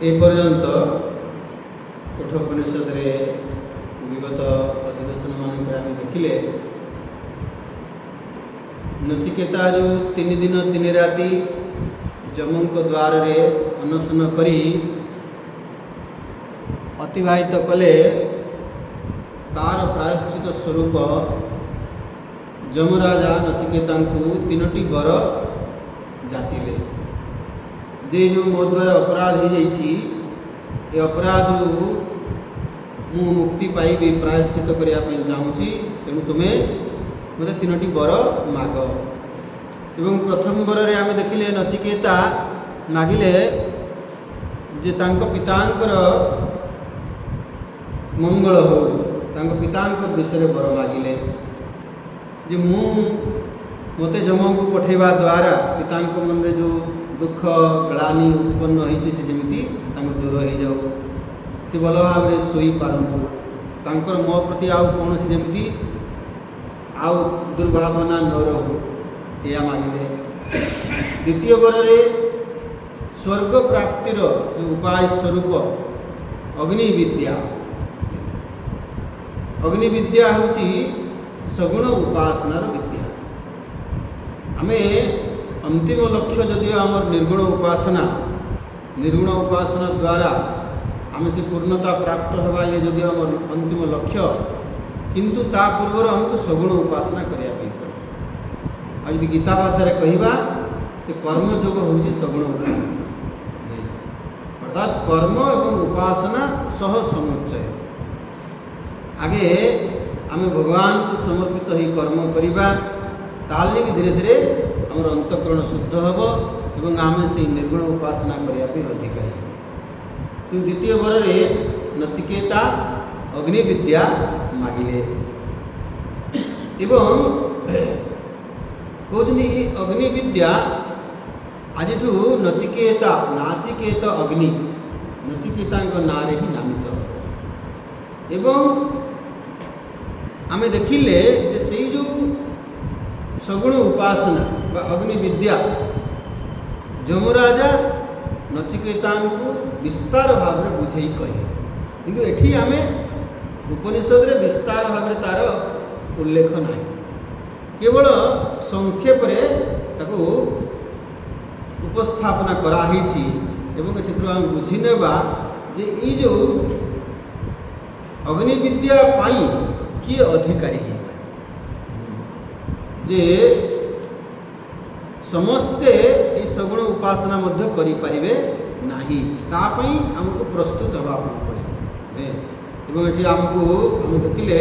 एपर्यंत कठोपनिषद विगत अधिवेशन मानक आम देखिले नचिकेता जो 3 दिन 3 राति जमों द्वार रे अनशन करी अतिवाहित कले तार प्रायश्चित स्वरूप जमराजा नचिकेता को 3टी वर जाचिले जे जो मो द्वारा अपराध हो जाइए ये अपराध रु मु मुक्ति पाइबी प्रायश्चित करने चाहूँगी तेणु तुम्हें मत 3टी वर माग एवं प्रथम वर रे आम देखिले नचिकेता मागिले जे तांको पितांकर मंगल हो तांको पितांकर विषय वर मागिले जे मु मते जम को पठेवा द्वारा पितांको मन रे जो दुख ग्लानि उत्पन्न होती से जमी दूर हो जाऊ से भल भाव में शोई पारंतु मो प्रति आउ कौन सी जमी आउ दुर्भावना न रहू या मांगले। द्वितीय वर रे स्वर्ग प्राप्तिर जो उपाय स्वरूप अग्नि विद्या हूँ सगुण उपासनार विद्या आमे अंतिम लक्ष्य जदि आम निर्गुण उपासना द्वारा आम से पूर्णता प्राप्त होगा ये जदि आम अंतिम लक्ष्य किंतु ता पूर्व हमको सगुण उपासना करने पड़े। आज गीता भाषा कहवा से कर्मयोग हूँ सगुण उपासना अर्थात कर्म एवं उपासना सह समुच्चय आगे आम भगवान को समर्पित ही कर्म करवा ताले धीरे धीरे आम अंतकरण शुद्ध हम एवं आम से निर्गुण उपासना करने अधिकारी। द्वितीय वर रे नचिकेता अग्नि विद्या मागिले एवं कहते अग्नि विद्या आज नचिकेता नाचिकेत अग्नि नचिकेता ना ही नामित एवं आमे देखिले से जो सगुण उपासना बा अग्नि विद्या जमराजा नचिकेता को विस्तार भाव में बुझे कहे किंतु एठी आमे उपनिषद रे विस्तार भाव में तार उल्लेख ना केवल संक्षेप रे ताको उपस्थापना कराही एवं से आम बुझी नेबा जे ई जो अग्नि विद्या पाई किए अधिकारी जे समस्ते ये सगुण उपासना मध्य करि परिबे नाही तापई हमको प्रस्तुत हवा पड़े एवं ये हमको हम देखिले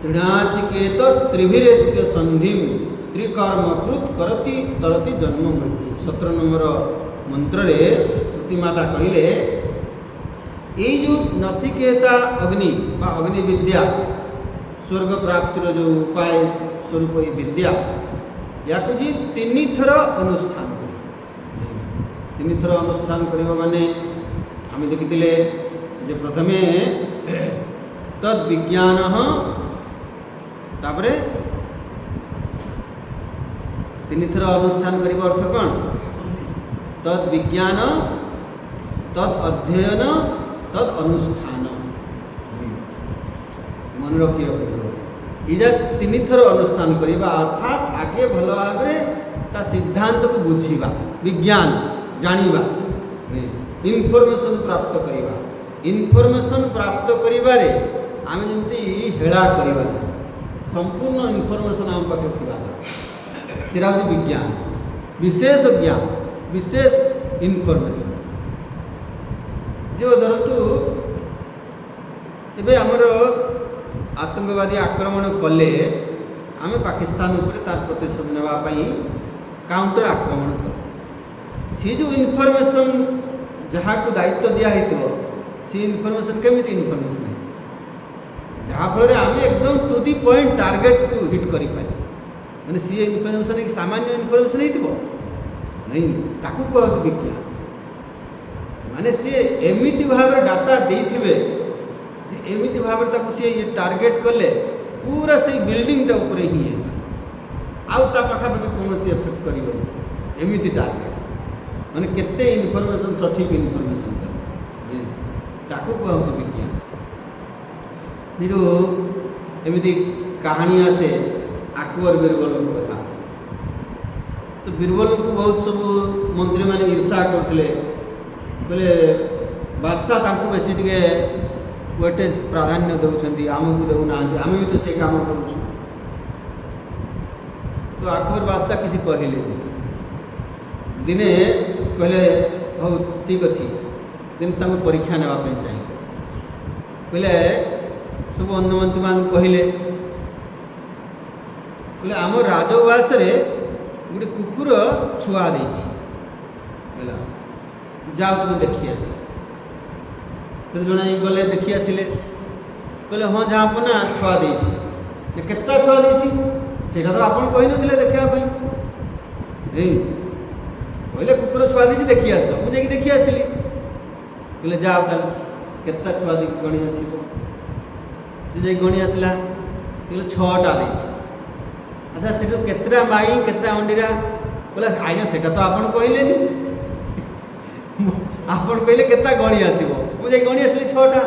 तृणाचिकेत स्त्रीभिरेत्य संधिम त्रिकर्मकृत करती तरती जन्म मृत्यु 17 नंबर मंत्र रे श्रुति माता कहले ये जो नचिकेता अग्नि बा अग्नि विद्या स्वर्ग प्राप्तिर जो उपाय स्वरूप ये विद्या या जी 3 थर अनुष्ठान कर 3 थर अनुष्ठान करबा माने आम देखिले जे प्रथमे तद विज्ञान तापरे 3 थर अनुष्ठान करबा अर्थ कौन तद विज्ञान तद अध्ययन तद अनुष्ठान मन रखिए इजा 3 थर अनुष्ठान करवा अर्थात आगे भल भाव ता सिद्धांत को बुझा विज्ञान जानिबा इनफॉरमेशन प्राप्त करवा इनफॉरमेशन प्राप्त करिबारे आम जमती हेला करवा संपूर्ण इनफॉरमेशन आम पाखे थिबा सेटा हूँ विज्ञान विशेष ज्ञान विशेष इनफॉरमेशन जो धरतु एबे हमर आतंकवादी आक्रमण कले आम पाकिस्तान उपर तार प्रतिशोध नापी काउंटर आक्रमण कले सी जो इनफॉरमेशन जहाँ को दायित्व दिखाई सी इनफॉरमेशन केमिति इनफॉरमेशन है जहाँफल आम एकदम टू दी पॉइंट टार्गेट को हिट कर मैंने सी इनफॉरमेशन एक सामान्य इनफॉरमेशन हो नहीं ताकू कहते विज्ञान माने सी एमिति भाव डाटा देथिबे एमिति भाव सी ये टार्गेट कले पूरा से बिल्डिंगटा ऊपर ही है आउ ता पाखापाखि कौन सी एफेक्ट कर एमिति टार्गेट ମାନେ କେତେ ଇନଫର୍ମେସନ୍ ସଠିକ୍ ଇନଫର୍ମେସନ୍ ତାକୁ କୁହାହେଉଛି ବିଜ୍ଞାନ। ଯେଠୁ ଏମିତି କାହାଣୀ ଆସେ ଆକବର ବୀରବଲଙ୍କ କଥା। ତ ବୀରବଲଙ୍କୁ ବହୁତ ସବୁ ମନ୍ତ୍ରୀମାନେ ଈର୍ଷା କରୁଥିଲେ, କହିଲେ ବାଦଶାହ ତାଙ୍କୁ ବେଶୀ ଟିକେ ୱେଟେଜ୍ ପ୍ରାଧାନ୍ୟ ଦେଉଛନ୍ତି, ଆମକୁ ଦେଉନାହାନ୍ତି, ଆମେ ବି ତ ସେ କାମ କରୁଛୁ। ତ ଆକବର ବାଦଶାହ କିଛି କହିଲେନି। ଦିନେ କହିଲେ ହଉ ଠିକ୍ ଅଛି, ଦିନେ ତାଙ୍କୁ ପରୀକ୍ଷା ନେବା ପାଇଁ ଚାହିଁଲେ। କହିଲେ ସବୁ ଅନ୍ୟମନ୍ତ୍ରୀମାନଙ୍କୁ କହିଲେ ଆମ ରାଜଉଆସରେ ଗୋଟେ କୁକୁର ଛୁଆ ଦେଇଛି, ହେଲା ଯାଅ ତୁମେ ଦେଖି ଆସ। ଜଣେ ଗଲେ ଦେଖି ଆସିଲେ, କହିଲେ ହଁ ଯାହା ନା ଛୁଆ ଦେଇଛି। କେତେଟା ଛୁଆ ଦେଇଛି ସେଇଟା ତ ଆପଣ କହିନଥିଲେ ଦେଖିବା ପାଇଁ। କହିଲେ କୁକୁର ଛୁଆ ଦେଇଛି ଦେଖି ଆସ। ମୁଁ ଯାଇକି ଦେଖି ଆସିଲି। କହିଲେ ଯାଅ ତାହେଲେ କେତେଟା ଛୁଆ ଦେଇକି ଗଣି ଆସିବ। ଯାଇକି ଗଣି ଆସିଲା, କହିଲେ 6ଟା ଦେଇଛି। ଆଚ୍ଛା ସେଠୁ କେତେଟା ମାଇ କେତେଟା ଅଣ୍ଡିରା? କହିଲେ ଆଜ୍ଞା ସେଟା ତ ଆପଣ କହିଲେନି, ଆପଣ କହିଲେ କେତେଟା ଗଣି ଆସିବ। ମୁଁ ଯାଇ ଗଣି ଆସିଲି 6ଟା।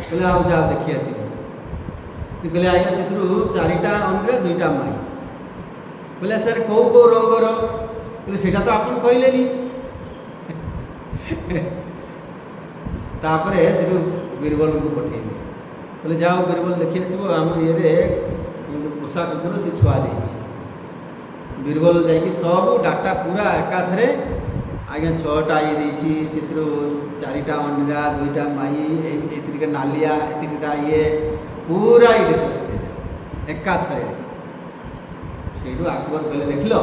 କହିଲେ ଆଉ ଯାଅ ଦେଖି ଆସିବ। ସେ କହିଲେ ଆଜ୍ଞା ସେଥିରୁ 4ଟା ଅଣ୍ଡିରା 2ଟା ମାଇ। କହିଲେ ସାର୍ କେଉଁ କେଉଁ ରଙ୍ଗର? କହିଲେ ସେଇଟା ତ ଆପଣ କହିଲେନି। ତାପରେ ସେଠୁ ବୀରବଲଙ୍କୁ ପଠେଇଲେ, କହିଲେ ଯାଅ ବୀରବଲ ଦେଖି ଆସିବ ଆମ ଇଏରେ ପୋଷା କୁକୁର ସେ ଛୁଆ ଦେଇଛି। ବୀରବଲ ଯାଇକି ସବୁ ଡାଟା ପୁରା ଏକାଥରେ ଆଜ୍ଞା 6ଟା ଇଏ ଦେଇଛି, ସେଥିରୁ 4ଟା ଅଣ୍ଡିରା 2ଟା ମାଇ, ଏତିକିଟା ନାଲିଆ, ଏତିକିଟା ଇଏ ପୁରା ଇଏ ଡିଟେଲ୍ସ ଦେଇଦେଲେ ଏକାଥରେ। ସେଇଠୁ ଆକବର କହିଲେ ଦେଖିଲ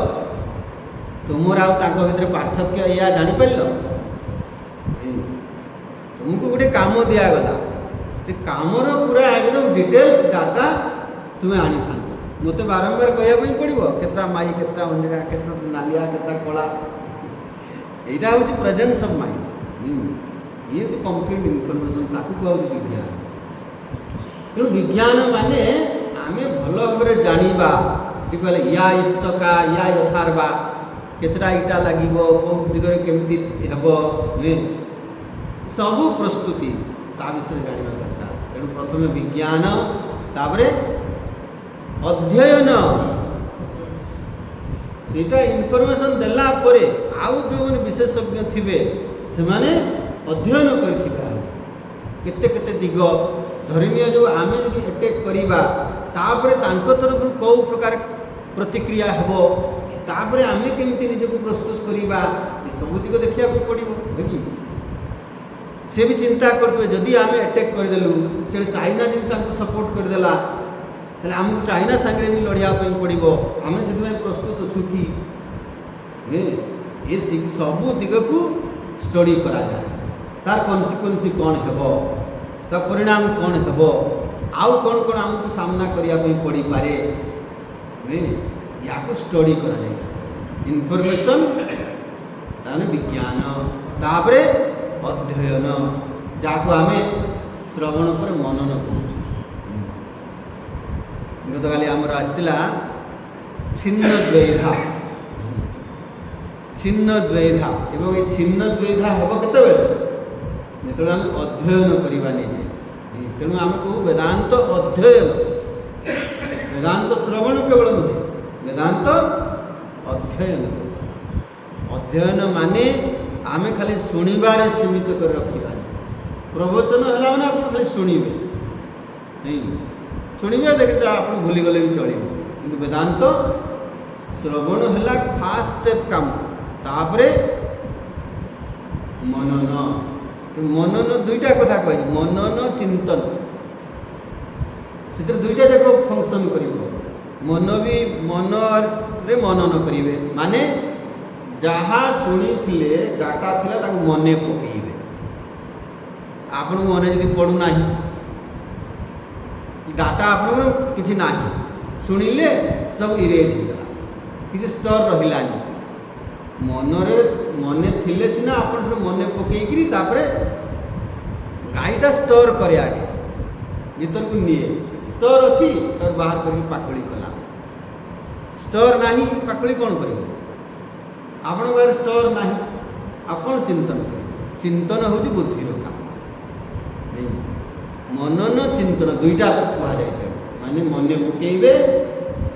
ତୁମର ଆଉ ତାଙ୍କ ଭିତରେ ପାର୍ଥକ୍ୟ ଏଇଆ ଜାଣିପାରିଲ? ତୁମକୁ ଗୋଟେ କାମ ଦିଆଗଲା, ସେ କାମର ପୁରା ଏକଦମ ଡିଟେଲ୍ସ ଡାଟା ତୁମେ ଆଣିଥାନ୍ତ। ମୋତେ ବାରମ୍ବାର କହିବା ପାଇଁ ପଡ଼ିବ କେତେଟା ମାଇ କେତେଟା ଅଣ୍ଡିରା, କେତେଟା ନାଲିଆ କେତେଟା କଳା। এইটা হচ্ছে প্রেজেন্স অফ মাইন্ড। ଇଏ ହେଉଛି କମ୍ପ୍ଲିଟ୍ ଇନଫର୍ମେସନ୍, ତାକୁ କୁହାହେଉଛି ବିଜ୍ଞାନ। ତେଣୁ ବିଜ୍ଞାନ ମାନେ ଆମେ ଭଲ ଭାବରେ ଜାଣିବା, କହିଲେ ୟା ଇଷ୍ଟକା ୟା ଯଥାର୍ବା, କେତେଟା ଇଟା ଲାଗିବ, କେଉଁ ଦିଗରେ କେମିତି ହେବ, ସବୁ ପ୍ରସ୍ତୁତି ତା ବିଷୟରେ ଜାଣିବା ଦରକାର। ତେଣୁ ପ୍ରଥମେ ବିଜ୍ଞାନ, ତାପରେ ଅଧ୍ୟୟନ। ସେଇଟା ଇନଫର୍ମେସନ୍ ଦେଲା ପରେ ଆଉ ଯେଉଁମାନେ ବିଶେଷଜ୍ଞ ଥିବେ ସେମାନେ ଅଧ୍ୟୟନ କରିଥିବେ କେତେ କେତେ ଦିଗ। ଧରିନିଅ ଯେଉଁ ଆମେ ଯଦି ଆଟାକ୍ କରିବା, ତାପରେ ତାଙ୍କ ତରଫରୁ କେଉଁ ପ୍ରକାର ପ୍ରତିକ୍ରିୟା ହେବ, ତାପରେ ଆମେ କେମିତି ନିଜକୁ ପ୍ରସ୍ତୁତ କରିବା, ଏସବୁ ଦିଗ ଦେଖିବାକୁ ପଡ଼ିବ। ଦେଖି ସେ ବି ଚିନ୍ତା କରୁଥିବେ ଯଦି ଆମେ ଆଟାକ୍ କରିଦେଲୁ, ସେଠି ଚାଇନା ଯଦି ତାଙ୍କୁ ସପୋର୍ଟ କରିଦେଲା, ତାହେଲେ ଆମକୁ ଚାଇନା ସାଙ୍ଗରେ ବି ଲଢ଼ିବା ପାଇଁ ପଡ଼ିବ। ଆମେ ସେଥିପାଇଁ ପ୍ରସ୍ତୁତ ଅଛୁ କି? ଏ ସବୁ ଦିଗକୁ ଷ୍ଟଡି କରାଯାଏ। ତାର କନସିକ୍ୱେନ୍ସ କ'ଣ ହେବ, ତା ପରିଣାମ କ'ଣ ହେବ, ଆଉ କ'ଣ କ'ଣ ଆମକୁ ସାମ୍ନା କରିବା ପାଇଁ ପଡ଼ିପାରେ, ୟାକୁ ଷ୍ଟଡି କରାଯାଏ। ଇନଫର୍ମେସନ୍ ତାହେଲେ ବିଜ୍ଞାନ, ତାପରେ ଅଧ୍ୟୟନ, ଯାହାକୁ ଆମେ ଶ୍ରବଣ ପରେ ମନନ କରୁଛୁ। ଗତକାଲି ଆମର ଆସିଥିଲା ଛିନ୍ନ ଦ୍ୱୈଧା। ଛିନ୍ନ ଦ୍ୱୈଧା, ଏବଂ ଏ ଛିନ୍ନ ଦ୍ୱୈଧା ହେବ କେତେବେଳେ? ଯେତେବେଳେ ଆମେ ଅଧ୍ୟୟନ କରିବା ନିଜେ। ତେଣୁ ଆମେ କହୁ ବେଦାନ୍ତ ଅଧ୍ୟୟନ। ବେଦାନ୍ତ ଶ୍ରବଣ କେବଳ ନୁହେଁ, ବେଦାନ୍ତ ଅଧ୍ୟୟନ। ଅଧ୍ୟୟନ ମାନେ ଆମେ ଖାଲି ଶୁଣିବାରେ ସୀମିତ କରି ରଖିବାନି। ପ୍ରବଚନ ହେଲା ମାନେ ଆପଣ ଖାଲି ଶୁଣିବେ, ଶୁଣିବେ ଦେଖିବେ ଆପଣ ଭୁଲିଗଲେ ବି ଚଳିବ। କିନ୍ତୁ ବେଦାନ୍ତ ଶ୍ରବଣ ହେଲା ଫାଷ୍ଟ ଷ୍ଟେପ୍ କାମ, ତାପରେ ମନନ। ମନନ ଦୁଇଟା କଥା କହିଛି, ମନନ ଚିନ୍ତନ। ସେଥିରେ ଦୁଇଟା ଯାକ ଫଙ୍କସନ୍ କରିବ। ମନ ବି ମନରେ ମନନ କରିବେ, ମାନେ ଯାହା ଶୁଣିଥିଲେ ଡାଟା ଥିଲା ତାକୁ ମନେ ପକେଇବେ। ଆପଣଙ୍କୁ ମନେ ଯଦି ପଡ଼ୁନାହିଁ, ଡାଟା ଆପଣଙ୍କର କିଛି ନାହିଁ, ଶୁଣିଲେ ସବୁ ଇରେଜ୍ ହେଇଗଲା, କିଛି ଷ୍ଟୋର୍ ରହିଲାନି। ମନରେ ମନେ ଥିଲେ ସିନା ଆପଣ ସେଟା ମନେ ପକେଇକିରି ତାପରେ ଗାଈଟା ଷ୍ଟୋର୍ କରେ, ଆଗେ ଭିତରକୁ ନିଏ। ଷ୍ଟୋର୍ ଅଛି ତାର ବାହାର କରିକି ପାକଳି କଲା। ଷ୍ଟୋର୍ ନାହିଁ, ପାକଳି କ'ଣ କରିବ? ଆପଣଙ୍କ ପାଖରେ ଷ୍ଟୋର୍ ନାହିଁ, आपण चिंतन करें चिंतन हूँ बुद्धि काम मनन चिंतन दुईटा कह जाए माने मन पकईबे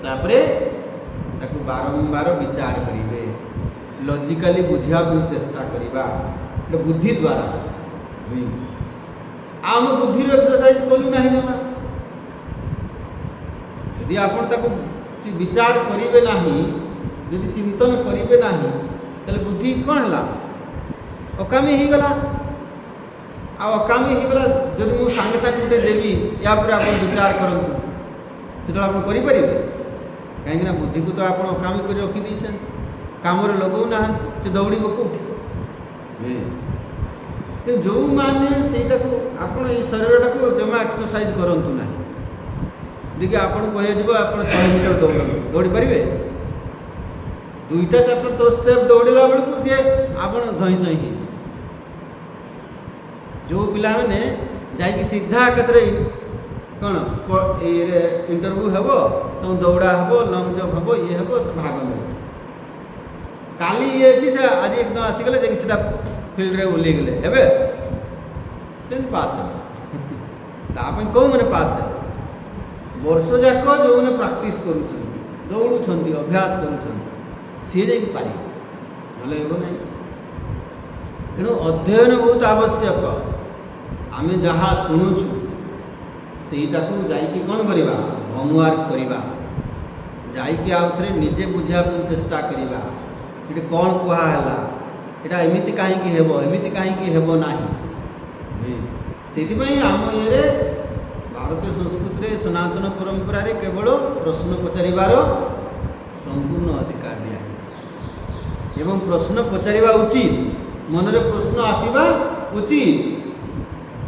तापरे ताकू बारंबार विचार करेंगे लॉजिकली बुझा चेष्टा करवा बुद्धि द्वारा आम बुद्धि एक्सरसाइज कलु ना जमा यदि आपण ताकू विचार करेंगे ना यदि चिंतन करेंगे ना ताले बुद्धि कौन है अकामी हो गला अकामी हो गला जब मुझे सांगे सांगे गोटे देवी या पर आप विचार करूँ से आप करें कहीं बुद्धि को तो आप अकामी कर रखीदे काम लगौ ना से दौड़ कौटी जो मैंने से आप शरीर टाक जमा एक्सरसाइज करूँ ना देखिए आपको कह आप 100 मीटर दौड़ दौड़ी पारे दुईटा चार तो स्टेप दौड़ला बेलू सी आप धई सही जो पिला मैंने जाकि सीधा कतरे कौन इंटरव्यू हम तो दौड़ा हम लंग जंप हम ये हम से भाग में काली ये अच्छी से आज एकदम आसीगले जाकि सीधा फील्ड रे ओल्ली गले हेबे तेन पास है कौ मैंने पास है वर्ष जाक जो मैंने प्रैक्टिस कर दौड़ुंट अभ्यास कर सी जा पारे ना तेणु अध्ययन बहुत आवश्यक आम जहाँ शुणुचु सेटा को जाइए कौन करवा होमवर्क करवा जाइए आउ थे निजे बुझापी चेष्टा करवा ये कौन कहला यहाँ एमती कहीं हेब एमती कहीं हेब ना से आम ये भारतीय संस्कृति रे सनातन परंपरा रे केवल प्रश्न पचारिबार संपूर्ण अधिकार दिया एवं प्रश्न पचारिबा उचित मन रे प्रश्न आसीबा उचित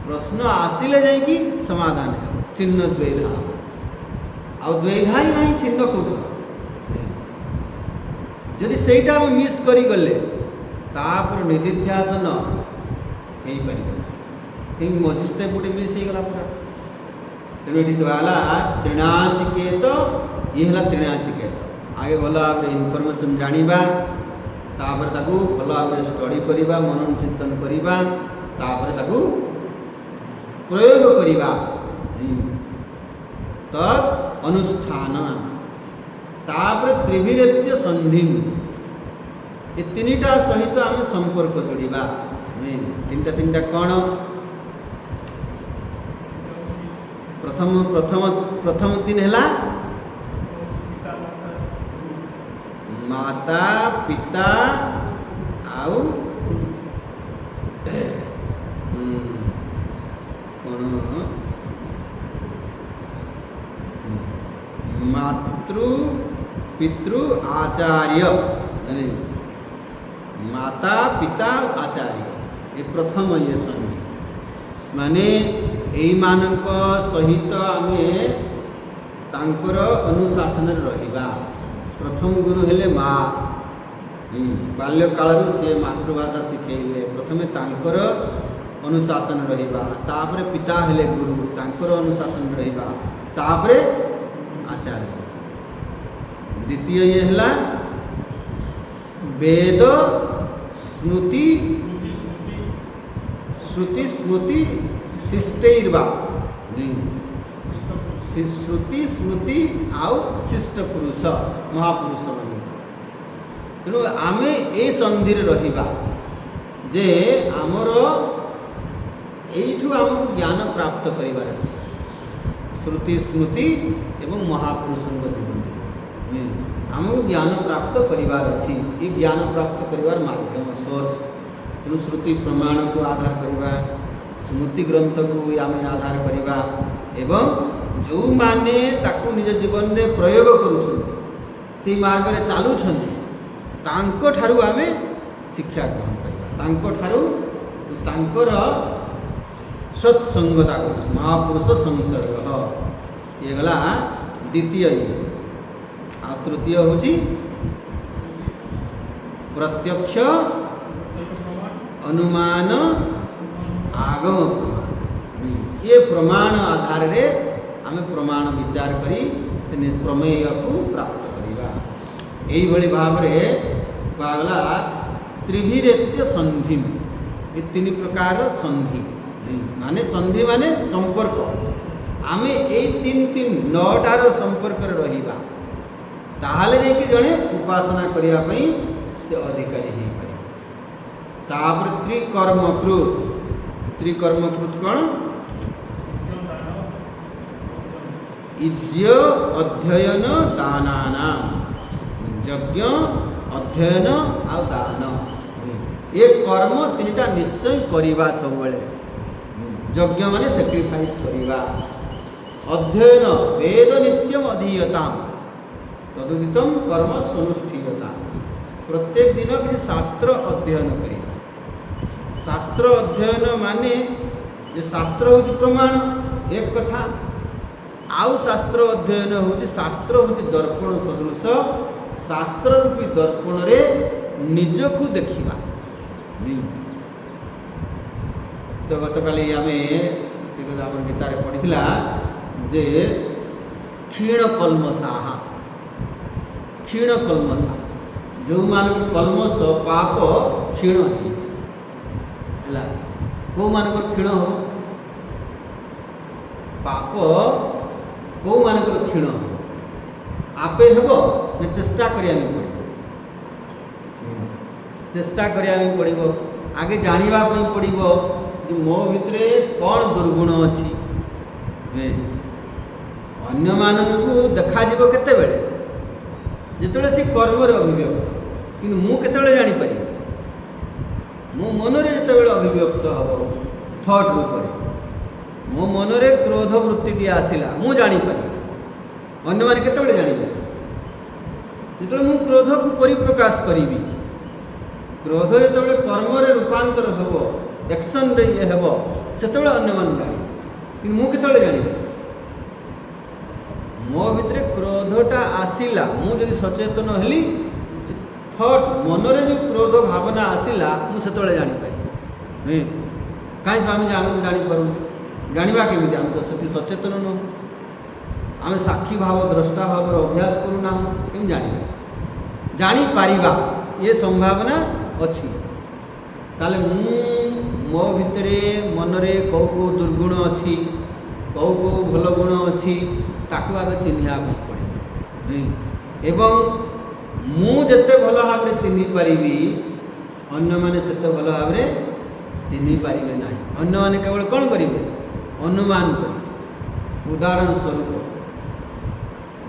प्रश्न आसिले जाइकी समाधान है चिन्ह द्वैधा आ द्वैधा ही नहीं चिन्ह कौट जदि सेटा मिस करी गले तापर निधिध्यासन हो पार मझी स्टेप गोटे मिस हो गला पूरा तेणु ये कहला तृणाचिकेत ये है तृणाचिकेत आगे भल भाव इनफर्मेशन जानिबा तापर ताकू भल भाव स्टडी करवा मनन चिंतन करवा तापर ताकू प्रयोग करवा तद अनुष्ठान तापर त्रिभिरेत्य संधि ये तीनटा सहित आम संपर्क जोड़ा तीन टा कौन प्रथम प्रथम प्रथम तीन है माता पिता आउ मातृ पितृ आचार्य माता पिता आचार्य ये प्रथम ये संधि माने यही मानक सहित आमे तांकर अनुशासन रहिबा प्रथम गुरु हेले माँ बाल्य काल से मातृभाषा शिखेले प्रथमे तांकर अनुशासन रहिबा तापरे पिता हेले गुरु तांकर अनुशासन रहिबा तापरे आचार्य द्वितीय ये है वेद स्मृति श्रुति स्मृति शिष्टैर्वा श्रुति स्मृति आउ शिष्ट पुरुष महापुरुष मान तेणु आम ए संधि रहिबा जे आमर एठू आमको ज्ञान प्राप्त करिवार अछि श्रुति स्मृति एवं महापुरुषों जीवन आमको ज्ञान प्राप्त करिवार अछि ये ज्ञान प्राप्त करिवार माध्यम सोर्स तेणु श्रुति प्रमाण को आधार करवा स्मृति ग्रंथ को आम आधार करवा एवं जो माने ताकू निज जीवन में प्रयोग करुछन से मार्ग रे चालुछन तांको ठारू आमे शिक्षा ग्रहण करवा तांको ठारू तांकर सत्संगता महापुरुष संसर्ग ये गला द्वितीय आ तृतीय हूँ प्रत्यक्ष अनुमान आगम ये प्रमाण आधार रे आम प्रमाण विचार करी से प्रमेय को प्राप्त करवा यही भाव में कहला त्रिभिरेत्य संधि, ये तीन प्रकार संधि माने संधि माने संपर्क। आमे ए तीन तीन नौटार संपर्क रहिबा ताहले जे जड़े उपासना करिया पई से अधिकारी हो पारे। तापर त्रिकर्मकृत, त्रिकर्मकृत कौन? यज्ञ अध्ययन दानाना, यज्ञ अध्ययन आ दान, ये कर्म तीनटा निश्चय करिबा सब बेले। यज्ञ माने सैक्रिफाइस करिबा, अध्ययन वेद नित्यम अधीयताम, तदुदितम कर्म स्वनुष्ठीयता, प्रत्येक दिन कि शास्त्र अध्ययन करिबा। शास्त्र अध्ययन माने जे शास्त्र होची प्रमाण एक कथा, आउ शास्त्र अध्ययन होची, शास्त्र होची दर्पण सदृश, शास्त्र रूपी दर्पण रे निजकु देखिबा। तो गतकाली आमे से कथा अपन गीतारे पढ़िथिला जे क्षीण कल्मषाः, क्षीण कल्मषा जो मान कल्मष पाप क्षीण है, कौ मान क्षीण हो पाप, कौ मान क्षीण आपे हेब ना चेष्टा करिया पड़ो, चेष्टा करिया पड़ो, आगे जानिबा पड़ो कि मो भितरे कौन दुर्गुण अच्छी। अन्य मानकु देखा जीवो केते बेले जिते से कर्मर अभिव्यक्त, कि मु केते जानी पारि, मो मनरे जिते अभिव्यक्त हम थट रूप मो मनरे क्रोध वृत्ति आसला मु जानी पारि, अन्य माने केते जानिबे जिते मु क्रोध को परिप्रकाश करी, क्रोध जो कर्म रूपांतर हम एक्शन रे ये हेब से अन्य मान जानी, कि मु केते जानी मो भितर क्रोधटा आसला मु जदि सचेतन हेली थट मनरे जो क्रोध भावना आसला मुझे जानीपारी। कहीं स्वामी आम तो जानीपारू, जाना केमी आम तो से सचेतन नुह, आम साक्षी भाव द्रष्टा भाव अभ्यास करूना केमी जानीपर ये संभावना अच्छी। ताले मो भितरे मनरे कौ कौ दुर्गुण अच्छी, कौ कौ भल गुण अच्छी ताकू आगे चिन्हिया पड़े, एवं मु जते भल भाव चिन्हि पारि अन्य माने सेते भल भाव चिन्हि पारिबे नाही। अन्य माने केवल कौन करिवे अनुमान करिवे। उदाहरण स्वरूप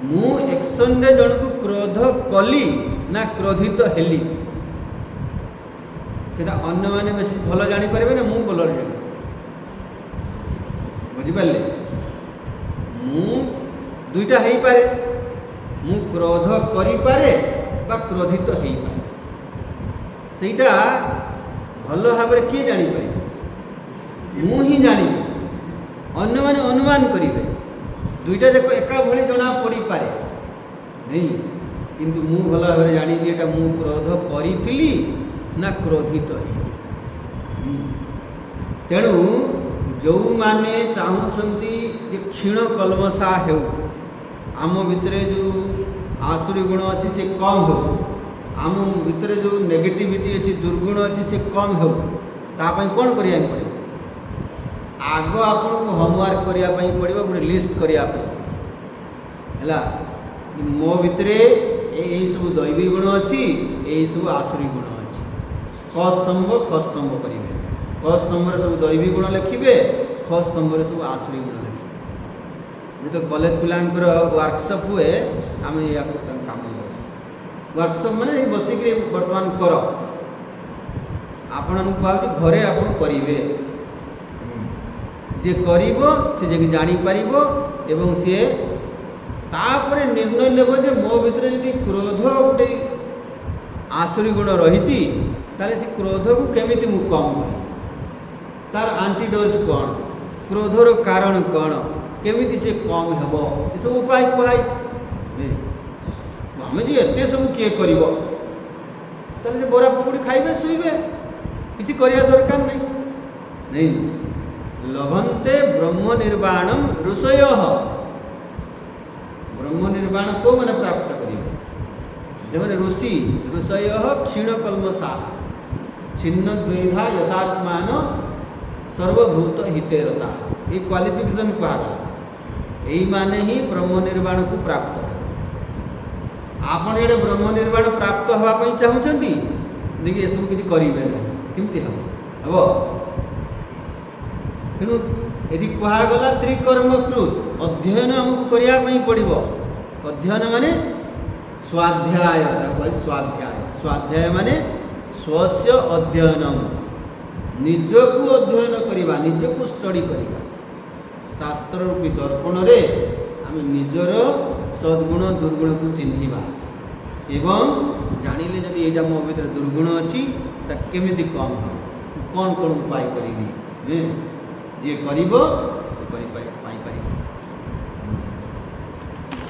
मु एक्शन रे जन को क्रोध कली ना क्रोधित हेली सेटा अन्य माने बेसी भल जानी पारिबे ना मु भल जानी, बुझि पाले। मु दुईटा हेई पारे, मु क्रोध करि पारे बा क्रोधित हेई पारे, सेटा भल भाव किए जानी पारे मु ही जानी, अन्य माने अनुमान करिवे। दुईटा जाक एका भली जना पड़ी पारे नहीं, किंतु मु भल भाव जानी कि एटा मु क्रोध करिथिली ना क्रोधित हेई। तेणु जो माने चाहूँगी जे क्षीण कल्मषा हो, आम भितरे जो आसुरी गुण अच्छी से कम हो, आम भितरे जो नेगेटिविटी अच्छी दुर्गुण अच्छी से कम हो, तापाई कौन करिया पड़े आग आपन को होमवर्क करिया पड़ो, गोटे लिस्ट करिया है मो भितरे यही सब दैवी गुण अच्छी, यही सब आसुरी गुण अच्छी। क स्तंभ ख स्तंभ करेंगे, क स्तंभ सब दैवी गुण लिखे, ख स्तंभ सब आसुरी गुण लिखे। जो कॉलेज पिलांकर वर्कशॉप हुए आम या काम वर्कशॉप मैंने बसिक बर्तमान कर आपण कहूँ घरे आप करेंगे, जे करिबो से जे जानी पारिबो एवं सी तापर निर्णय लेबो जे मो भितर यदि क्रोध गोटे आसुरी गुण रही ताले से क्रोध को केमिति मु कम करी, तार आंटीडोज कौन, क्रोधर कारण कौन, केमिति से कम हेबो, ये सब उपाय कहुई। आम जो एत सब किए कर बरा पकुड़ी खाइबे शुइबे किसी करिया दरकार नहीं। लभन्ते ब्रह्म निर्वाणम ऋषय, ब्रह्म निर्वाण को मैंने प्राप्त करेंगे ऋषि ऋषय क्षीण कल्मषा छिन्न द्वैधा यथात्मान सर्वभूत हितेरता ये क्वालिफिकेशन कहा यही माने ही ब्रह्म निर्वाण को प्राप्त है। आपण ये ब्रह्म निर्वाण प्राप्त होगापी चाहते देखिए ये सब किसी करेंगे केमती हम तेणु ये कहगला त्रिकर्मकृत अध्ययन आमको करने पड़ो। अध्ययन माने स्वाध्याय स्वाध्याय स्वाध्याय माने स्वस्य अध्ययन निजको अध्ययन करवा निजको स्टडी करवा शास्त्र रूपी दर्पण रे आम निजर सद्गुण दुर्गुण को चिन्हवा एवं जानिले जदि एटा मो भीतर दुर्गुण अच्छी केमिति कम हम कौन कौन उपाय करी जी कर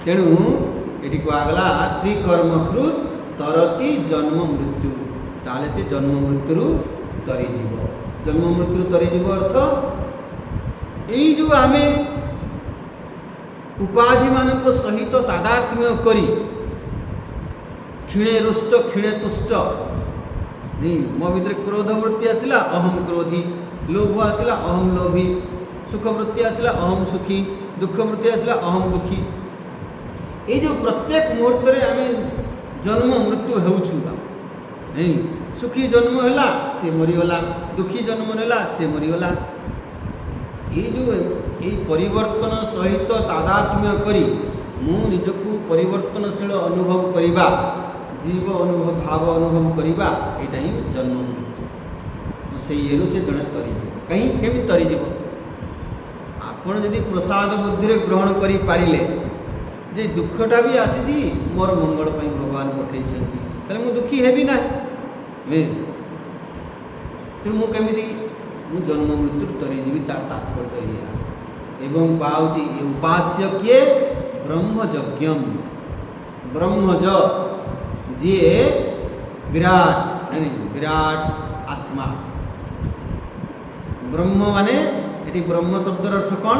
तेणु ये कहगला त्रिकर्मकृत तरती जन्म मृत्यु ताले से जन्म मृत्यु तरीजीव जन्म मृत्यु तरीजीव अर्थ यही जो आम उपाधि मान सहित तादात्म्य करी क्षीणे रुष्ट क्षीणे तुष्ट नहीं मो भीतर क्रोध वृत्ति आसला अहम क्रोधी लोभ आसला अहम लोभी सुख वृत्ति आसला अहम सुखी दुख वृत्ति आसला अहम दुखी ये जो प्रत्येक मुहूर्त में आम जन्म मृत्यु होउछु नहीं सुखी जन्म है से मरीगला दुखी जन्म नेला से मरीगला ये जो ये परिवर्तन सहित तादात्म्य करी मु निजको परिवर्तनशील अनुभव करिबा जीव अनुभव भाव अनुभव करिबा एटा ही जन्म मृत्यु से ये से जड़े तरीज कहीं केमी तरीज आपण जदि प्रसाद बुद्धि रे ग्रहण करि पारिले जे दुखटा भी आसी मोर मंगल पई भगवान पठै छथि तले मु दुखी हेबी ना तेणु मु केमी मु जन्म मृत्यु तरीजीवी तार तात्पर्य एवं पाऊँच उपास्य किए ब्रह्मज्ञ ब्रह्मज जी विराट नहीं विराट आत्मा ब्रह्म माने ये ब्रह्म शब्द अर्थ कौन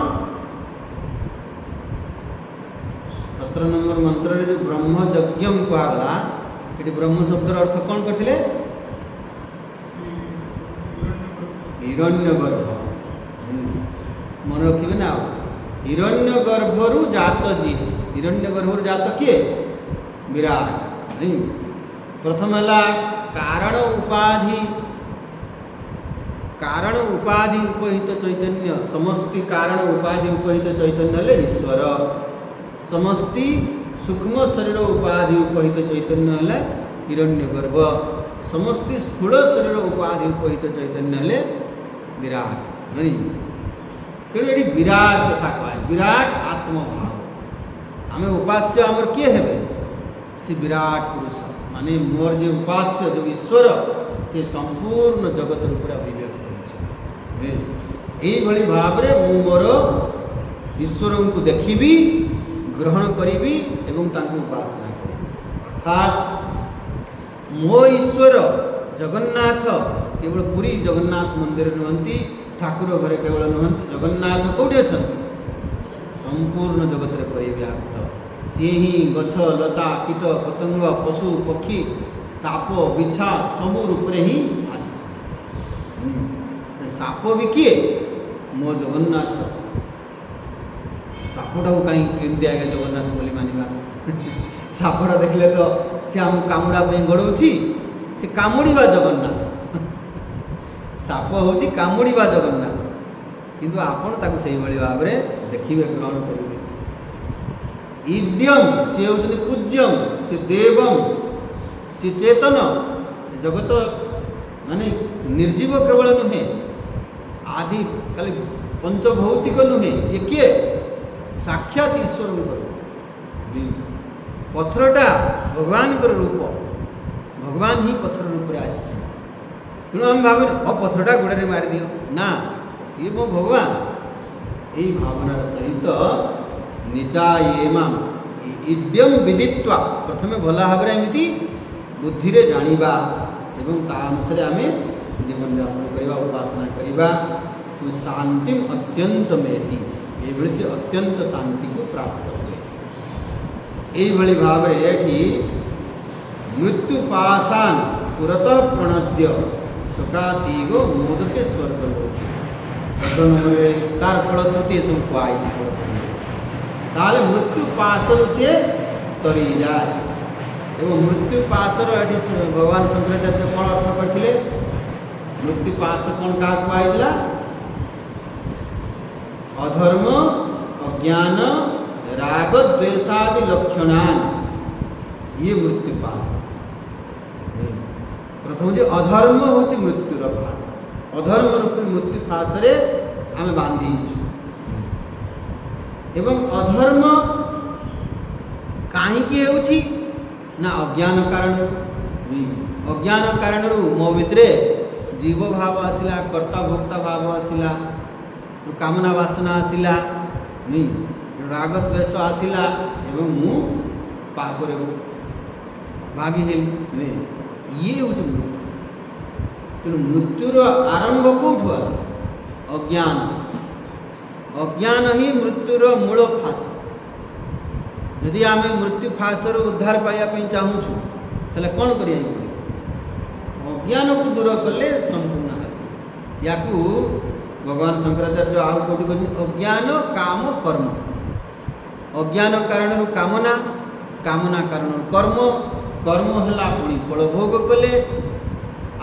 17 नंबर मंत्र जो ब्रह्मज्ञ कहगला ये ब्रह्म शब्द अर्थ कौन करते हिरण्यगर्भ मन रखिए ना हिरण्यगर्भरु जात जी हिरण्यगर्भरु जात किए विराट नहीं प्रथम है कारण उपाधि उपहित चैतन्य समष्टि कारण उपाधि उपहित चैतन्य ईश्वर समष्टि सूक्ष्म शरीर उपाधि उपहित चैतन्य है हिरण्यगर्भ समष्टि स्थूल शरीर उपाधि उपहित चैतन्य विराट नहीं तेणु ये विराट कथा कह विराट आत्मभाव आम उपास्य आमर किए हे से विराट पुरुष माने मोर जो उपास्य जो ईश्वर से संपूर्ण जगत रूप अभिव्यक्त होती भाव में मोर ईश्वर को देखी ग्रहण करी एवं उपासना करी अर्थात मो ईश्वर जगन्नाथ केवल पुरी जगन्नाथ मंदिर नुहंती ठाकुर घरे केवल नुहंती जगन्नाथ कौटी अच्छा संपूर्ण जगत में परिव्याप्त सी ही गछ लता कीट पतंग पशु पक्षी साप बिछा सब रूप ही आसी साप भी किए मो जगन्नाथ सापटा को कहीं केमती आगे जगन्नाथ बोली मानिबा सापटा देखले तो से आम कामुड़ा गड़ौची से कामुड़ा जगन्नाथ साप हूँ कामुड़ा जगन्नाथ किंतु आपण ताको सही भली भाव में देखिए ग्रहण करेंगे इड्यम सी होती पूज्यम से देवम से चेतन जगत माने निर्जीव केवल नुहे आदि खाली पंचभौतिक नुहे ये किए साक्षात ईश्वर पत्थरटा भगवान रूप भगवान ही पत्थर रूप में आसी तेणु आम भाव पत्थरटा गोड़े मारी दियो ना सी मो भगवान यही भावनार सहित निजा एमाम इड्यम विदित्वा प्रथमे भला भाव एमती बुद्धि रे जानिबा एवं ता अनुसार आम जीवन यापन करवा उपासना करवा तो शांति अत्यंत मेति ये से अत्यंत शांति को प्राप्त हुए यही भाव मृत्यु पाशान पुरतः प्रणद्य ଶୋକାତିଗ ମୋଦତେ ସ୍ୱର୍ଗଲୋକେ। 14 ନମ୍ବରରେ ତାର ଫଳଶ୍ରୁତି ଏସବୁ କୁହାଯାଇଛି। ତାହେଲେ ମୃତ୍ୟୁ ପାଶରୁ ସେ ତରିଯାଏ। ଏବଂ ମୃତ୍ୟୁ ପାଶର ଏଠି ଭଗବାନ ଶଙ୍କରାଚାର୍ଯ୍ୟ କ'ଣ ଅର୍ଥ କରିଥିଲେ? ମୃତ୍ୟୁ ପାଶ କ'ଣ କାହାକୁ କୁହାଯାଇଥିଲା? ଅଧର୍ମ, ଅଜ୍ଞାନ, ରାଗ, ଦ୍ୱେଷାଦି ଲକ୍ଷଣାନ୍, ଇଏ ମୃତ୍ୟୁ ପାଶ। ପ୍ରଥମ ଯେ ଅଧର୍ମ ହେଉଛି ମୃତ୍ୟୁର ପାଶ। ଅଧର୍ମ ରୂପୀ ମୃତ୍ୟୁ ପାଶରେ ଆମେ ବାନ୍ଧିଛୁ। ଏବଂ ଅଧର୍ମ କାହିଁକି ହେଉଛି ନା ଅଜ୍ଞାନ କାରଣରୁ। ଅଜ୍ଞାନ କାରଣରୁ ମୋ ଭିତରେ ଜୀବ ଭାବ ଆସିଲା, କର୍ତ୍ତା ଭୋକ୍ତା ଭାବ ଆସିଲା, କାମନା ବାସନା ଆସିଲା, ରାଗ ଦ୍ୱେଷ ଆସିଲା ଏବଂ ମୁଁ ପାପରେ ଭାଗି ହେଲି। ଇଏ ହେଉଛି ମୃତ୍ୟୁ। ତେଣୁ ମୃତ୍ୟୁର ଆରମ୍ଭ କେଉଁଠୁ ହେଲା? ଅଜ୍ଞାନ। ଅଜ୍ଞାନ ହିଁ ମୃତ୍ୟୁର ମୂଳ ଫାଶ। ଯଦି ଆମେ ମୃତ୍ୟୁ ଫାଶରୁ ଉଦ୍ଧାର ପାଇବା ପାଇଁ ଚାହୁଁଛୁ ତାହେଲେ କ'ଣ କରିବାକୁ ପଡ଼ିବ? ଅଜ୍ଞାନକୁ ଦୂର କଲେ ସମ୍ପୂର୍ଣ୍ଣ ହେବ। ୟାକୁ ଭଗବାନ ଶଙ୍କରାଚାର୍ଯ୍ୟ ଆଉ କେଉଁଠି କହିଛନ୍ତି? ଅଜ୍ଞାନ କାମ କର୍ମ। ଅଜ୍ଞାନ କାରଣରୁ କାମନା, କାମନା କାରଣରୁ କର୍ମ, କର୍ମ ହେଲା ପୁଣି ଫଳ ଭୋଗ କଲେ,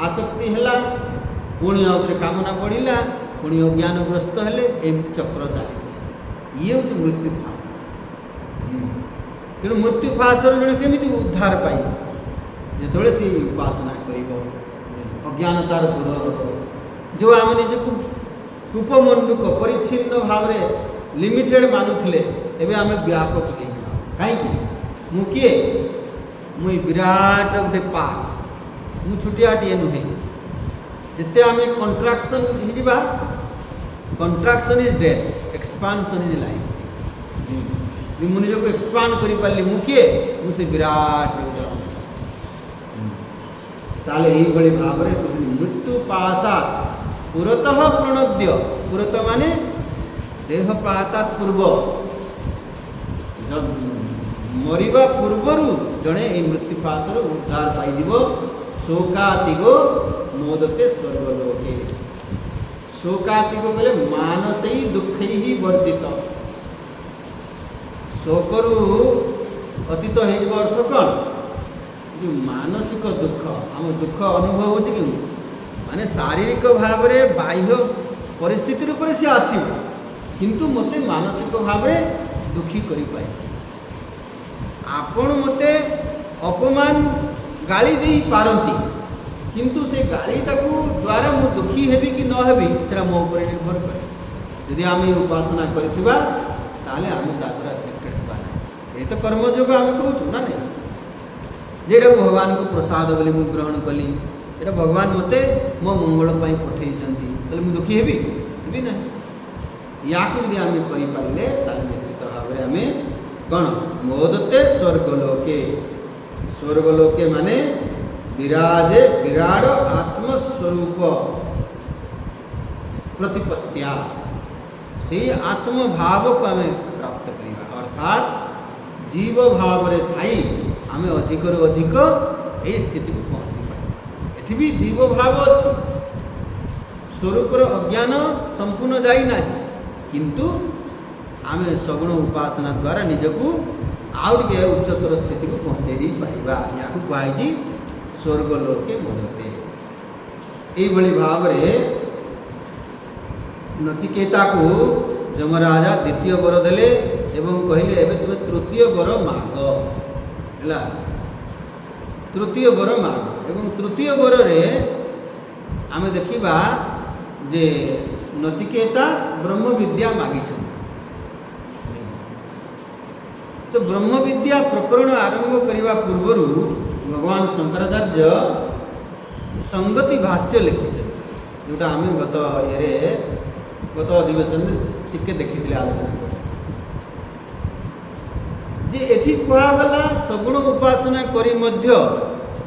ଆସକ୍ତି ହେଲା, ପୁଣି ଆଉଥରେ କାମନା ବଢ଼ିଲା, ପୁଣି ଅଜ୍ଞାନଗ୍ରସ୍ତ ହେଲେ, ଏମିତି ଚକ୍ର ଚାଲିଛି। ଇଏ ହେଉଛି ମୃତ୍ୟୁ ଫାଶ। ତେଣୁ ମୃତ୍ୟୁ ଫାଶରୁ ଜଣେ କେମିତି ଉଦ୍ଧାର ପାଇବ? ଯେତେବେଳେ ସେ ଉପାସନା କରିବ, ଅଜ୍ଞାନତାର ଦୂର ହେବ। ଯେଉଁ ଆମେ ନିଜକୁ କୂପମଣ୍ଡୁକ ପରିଚ୍ଛିନ୍ନ ଭାବରେ ଲିମିଟେଡ଼ ମାନୁଥିଲେ, ଏବେ ଆମେ ବ୍ୟାପକ ହେଇଯିବା। କାହିଁକି? ମୁଁ କିଏ? ମୁଁ ବିରାଟ ଗୋଟେ ପାର୍ଟ, ମୁଁ ଛୋଟିଆଟିଏ ନୁହେଁ। ଯେତେ ଆମେ କଣ୍ଟ୍ରାକ୍ସନ୍ ହେଇଯିବା, contraction is death, expansion is life. ମୁଁ ନିଜକୁ ଏକ୍ସପାଣ୍ଡ କରିପାରିଲି, ମୁଁ କିଏ? ମୁଁ ସେ ବିରାଟ ଗୋଟେ ଅଂଶ। ତାହେଲେ ଏଇଭଳି ଭାବରେ ମୃତ୍ୟୁ ପାଶାତ୍ ପୁରତଃ ପ୍ରଣୋଦ୍ୟ। ପୁରତ ମାନେ ଦେହପାତାତ୍ ପୂର୍ବ, ମରିବା ପୂର୍ବରୁ ଜଣେ ଏହି ମୃତ୍ୟୁ ପାଶରୁ ଉଦ୍ଧାର ପାଇଯିବ। ଶୋକାତିଗୋ ମୋଦତେ ସ୍ୱର୍ଗଲୋକେ। ଶୋକାତିଗ ବୋଲେ ମାନସୈ ଦୁଃଖୈଃ ବର୍ଜିତ। ଶୋକରୁ ଅତୀତ ହେଇଯିବ ଅର୍ଥ କ'ଣ? ଯେଉଁ ମାନସିକ ଦୁଃଖ, ଆମ ଦୁଃଖ ଅନୁଭବ ହେଉଛି କେମିତି? ମାନେ ଶାରୀରିକ ଭାବରେ ବାହ୍ୟ ପରିସ୍ଥିତି ରୂପରେ ସେ ଆସିବ, କିନ୍ତୁ ମୋତେ ମାନସିକ ଭାବରେ ଦୁଃଖୀ କରିପାରିବ। ଆପଣ ମୋତେ ଅପମାନ ଗାଳି ଦେଇପାରନ୍ତି, କିନ୍ତୁ ସେ ଗାଳିଟାକୁ ଦ୍ୱାରା ମୁଁ ଦୁଃଖୀ ହେବି କି ନ ହେବି ସେଟା ମୋ ଉପରେ ନିର୍ଭର କରେ। ଯଦି ଆମେ ଉପାସନା କରିଥିବା ତାହେଲେ ଆମେ ତା ଦ୍ୱାରା ଏଫେକ୍ଟ ହେବା ନାହିଁ। ଏ ତ କର୍ମଯୋଗ ଆମେ କହୁଛୁ ନା ନାହିଁ, ଯେଟାକୁ ଭଗବାନଙ୍କୁ ପ୍ରସାଦ ବୋଲି ମୁଁ ଗ୍ରହଣ କଲି, ଏଇଟା ଭଗବାନ ମୋତେ ମୋ ମଙ୍ଗଳ ପାଇଁ ପଠେଇଛନ୍ତି, ତାହେଲେ ମୁଁ ଦୁଃଖୀ ହେବି ନାହିଁ। ୟାକୁ ଯଦି ଆମେ କରିପାରିଲେ ତାହେଲେ ନିଶ୍ଚିତ ଭାବରେ ଆମେ କ'ଣ? ମୋଦତେ ସ୍ୱର୍ଗଲୋକେ। ସ୍ୱର୍ଗଲୋକେ ମାନେ ବିରାଜେ ବିରାଟ ଆତ୍ମସ୍ୱରୂପ ପ୍ରତିପତ୍ତିଆ। ସେଇ ଆତ୍ମଭାବକୁ ଆମେ ପ୍ରାପ୍ତ କରିବା, ଅର୍ଥାତ୍ ଜୀବ ଭାବରେ ଥାଇ ଆମେ ଅଧିକରୁ ଅଧିକ ଏହି ସ୍ଥିତିକୁ ପହଞ୍ଚିପାରିବା। ଏଠି ବି ଜୀବ ଭାବ ଅଛି, ସ୍ୱରୂପର ଅଜ୍ଞାନ ସମ୍ପୂର୍ଣ୍ଣ ଯାଇନାହିଁ, କିନ୍ତୁ ଆମେ ସଗୁଣ ଉପାସନା ଦ୍ୱାରା ନିଜକୁ ଆଉ ଟିକେ ଉଚ୍ଚତର ସ୍ଥିତିକୁ ପହଞ୍ଚାଇ ଦେଇପାରିବା। ୟାକୁ କୁହାଯାଇଛି ସ୍ୱର୍ଗଲୋକେ ମୋଦତେ। ଏଇଭଳି ଭାବରେ ନଚିକେତାକୁ ଯମରାଜା ଦ୍ୱିତୀୟ ବର ଦେଲେ ଏବଂ କହିଲେ ଏବେ ତୁମେ ତୃତୀୟ ବର ମାଗ। ହେଲା, ତୃତୀୟ ବର ମାଗ। ଏବଂ ତୃତୀୟ ବରରେ ଆମେ ଦେଖିବା ଯେ ନଚିକେତା ବ୍ରହ୍ମବିଦ୍ୟା ମାଗିଛନ୍ତି। ତ ବ୍ରହ୍ମବିଦ୍ୟା ପ୍ରକରଣ ଆରମ୍ଭ କରିବା ପୂର୍ବରୁ ଭଗବାନ ଶଙ୍କରାଚାର୍ଯ୍ୟ ସଙ୍ଗତି ଭାଷ୍ୟ ଲେଖିଛନ୍ତି, ଯେଉଁଟା ଆମେ ଗତ ଅଧିବେଶନରେ ଟିକେ ଦେଖିଥିଲେ, ଆଲୋଚନା କରି ଯେ ଏଠି କୁହାଗଲା ସଗୁଣ ଉପାସନା କରି ମଧ୍ୟ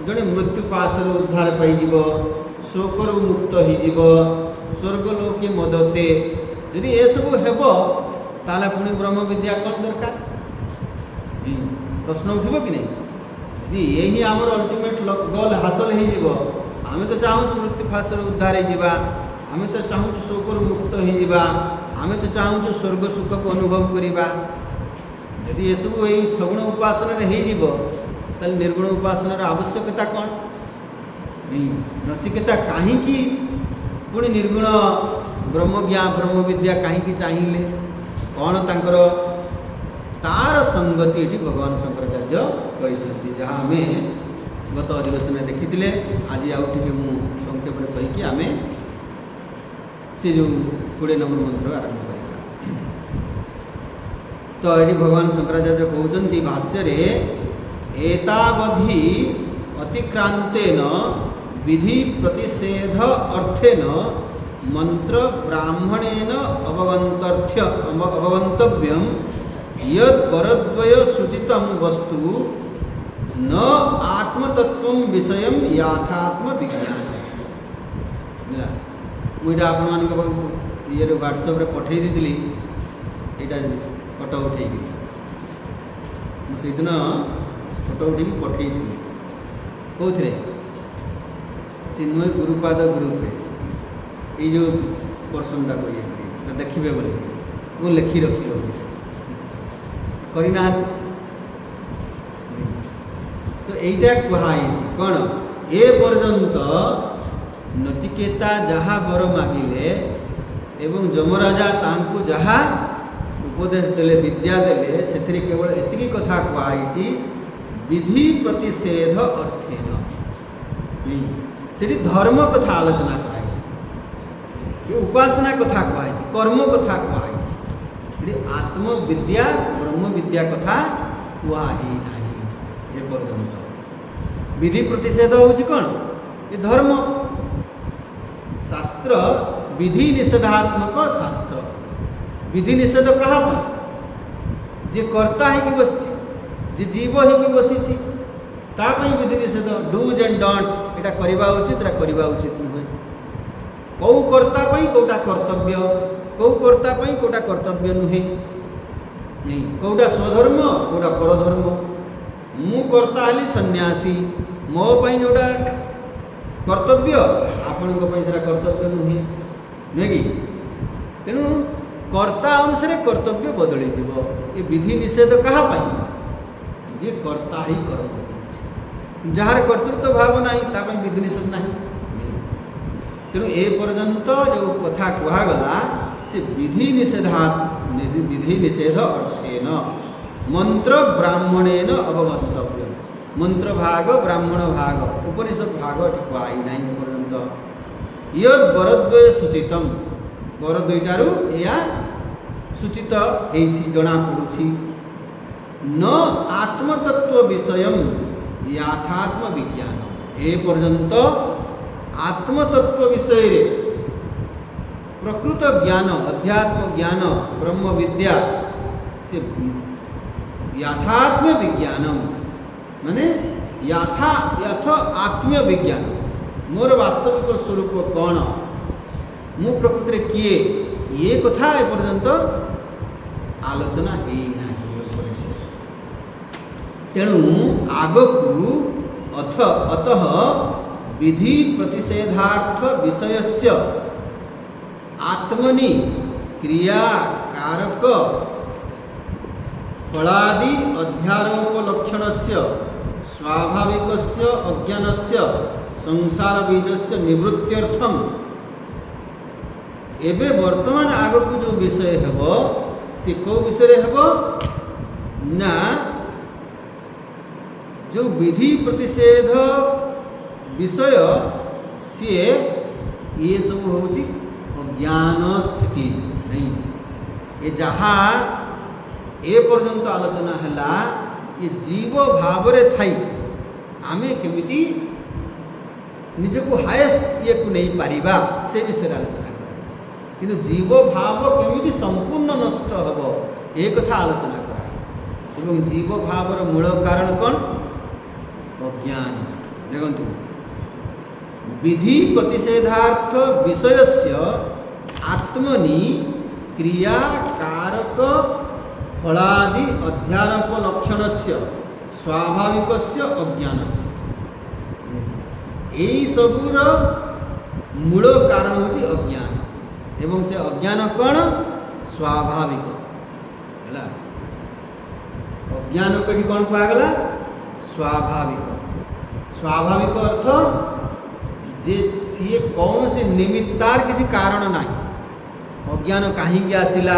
ଜଣେ ମୃତ୍ୟୁ ପାଶରୁ ଉଦ୍ଧାର ପାଇଯିବ, ଶୋକରୁ ମୁକ୍ତ ହେଇଯିବ, ସ୍ୱର୍ଗଲୋକେ ମୋଦତେ। ଯଦି ଏସବୁ ହେବ ତାହେଲେ ପୁଣି ବ୍ରହ୍ମବିଦ୍ୟା କ'ଣ ଦରକାର? ପ୍ରଶ୍ନ ଉଠିବ କି ନାହିଁ? ଯଦି ଏହି ଆମର ଅଲ୍ଟିମେଟ୍ ଗୋଲ୍ ହାସଲ ହେଇଯିବ, आम तो चाहूँ मृत्यु फाशर उद्धार होगा, आम तो चाहूँ शोक मुक्त हो, आम तो चाहूँ स्वर्ग सुख को अनुभव करवा। यदि ये सब यही सगुण उपासना निर्गुण उपासनार आवश्यकता कौन? नचिकेता कहीं पुणी निर्गुण ब्रह्मज्ञान ब्रह्म विद्या कहीं चाहिए कौन तांकर तार संगति ये भगवान शंकराचार्य कर जहाँ आम गत अधिवेशन देखी। आज आउटे मुझे संक्षेप में कहीकि आम से जो 20 नंबर मंत्र आरंभ कर। तो ये भगवान शंकराचार्य कहते भाष्य एतावधि अतिक्रांतेन विधि प्रतिषेध अर्थेन मंत्र ब्राह्मणेन अवगंतव्यम यद परद्वय सूचितं वस्तु न आत्मतत्व विषय याथात्म विज्ञान। मुझे आपण ये व्हाट्सएप रे पठे दी यहाँ फोटो उठे मुझे फोटो उठे पठे कौन चिन्मय गुरुपाद ग्रुप ये जो पर्सन टाक ये देखिए बोले मुझे लिखि रखी करना। तो यहीटा कहुई कौन ए पर्यंत नचिकेता जहाँ वर मागिले एवं यमराजा तांको जहाँ उपदेश देले विद्या देले से केवल एतिकी कथा कहुई विधि प्रतिषेध अर्थेन से धर्म कथा आलोचना कराई, उपासना कथा कहुई, कर्म कथा कहुई, आत्मविद्या ब्रह्म विद्या कथा कहुई नहीं। ए पर्यंत विधि प्रतिषेध होची कौन? ये धर्म शास्त्र विधि निषेधात्मक शास्त्र। विधि निषेध कहा जे कर्ता है कि बस जे जीव ही कि बसी तापई विधि निषेध डूज एंड डोंट्स एटा करवा उचित एटा करवा उचित नुहे। कौ कर्ता पई कोटा कर्तव्य, कौ कर्ता पई कोटा कर्तव्य नुहे नहीं, कोटा स्वधर्म कोटा परधर्म। मु कर्ता हली सन्यासी मो पई जोटा कर्तव्य आपण को पई सेरा कर्तव्य नुहे नहीं कि तेणु कर्ता अनुसार कर्तव्य बदली जीव। ये विधि निषेध कहा पाई जे कर्ता ही कर्म जार कर्तृत्व भाव ना ताप विधि निषेध ना। तेणु ए पर्यंत जो कथा कहगला से विधि निषेध अर्थेन मंत्र ब्राह्मणेन अवगंतव्य। मंत्र भाग ब्राह्मण भाग उपनिषद भाग कहुई ना पर्यंत। यद वरद्वय सूचितम वर दुईटारू या सूचित जना पड़ुछि न आत्मतत्व विषय याथात्म विज्ञान। ए पर्यंत आत्मतत्व विषय प्रकृत ज्ञान अध्यात्म ज्ञान ब्रह्म विद्या से याथात्म्य विज्ञान माने यथ आत्म्य विज्ञान मोर वास्तविक स्वरूप कौन मु प्रकृति किए ये कथा ए पर्यंत आलोचना है ना। तेणु आगकू अतः विधि प्रतिषेधार्थ विषयस्य आत्मनि क्रिया कारक फलादि अध्यारोप लक्षणस्य स्वाभाविकस्य अज्ञानस्य संसार बीजस्य निवृत्त्यर्थम एबे वर्तमान आगकू जो विषय हेबो से को विषय हेबो ना जो विधि प्रतिषेध विषय सी ये सब हूँ अज्ञान स्थिति नहीं। ये जहाँ ए पर्यंत आलोचना है ये जीव भाव रे थाई आमे केमिति निजको हाएस्ट ये को नहीं पारिबा से विषय आलोचना कराई। किंतु जीव भाव केमिति संपूर्ण नष्ट हबो ए कथा आलोचना कराई। एवं जीव भावर मूल कारण कौन? अज्ञान। देखंतु विधि प्रतिषेधार्थ विषयस्य आत्मनि क्रिया कारक फलादि अध्यारोप लक्षणस्य स्वाभाविकस्य अज्ञानस्य এই ସବୁର ମୂଳ କାରଣ ହେଉଛି ଅଜ୍ଞାନ। ଏବଂ ସେ ଅଜ୍ଞାନ କ'ଣ? ସ୍ୱାଭାବିକ ହେଲା। ଅଜ୍ଞାନକୁ ଏଠି କ'ଣ କୁହାଗଲା? ସ୍ୱାଭାବିକ। ସ୍ୱାଭାବିକ ଅର୍ଥ ଯେ ସିଏ କୌଣସି ନିମିତ୍ତାର କିଛି କାରଣ ନାହିଁ। ଅଜ୍ଞାନ କାହିଁକି ଆସିଲା,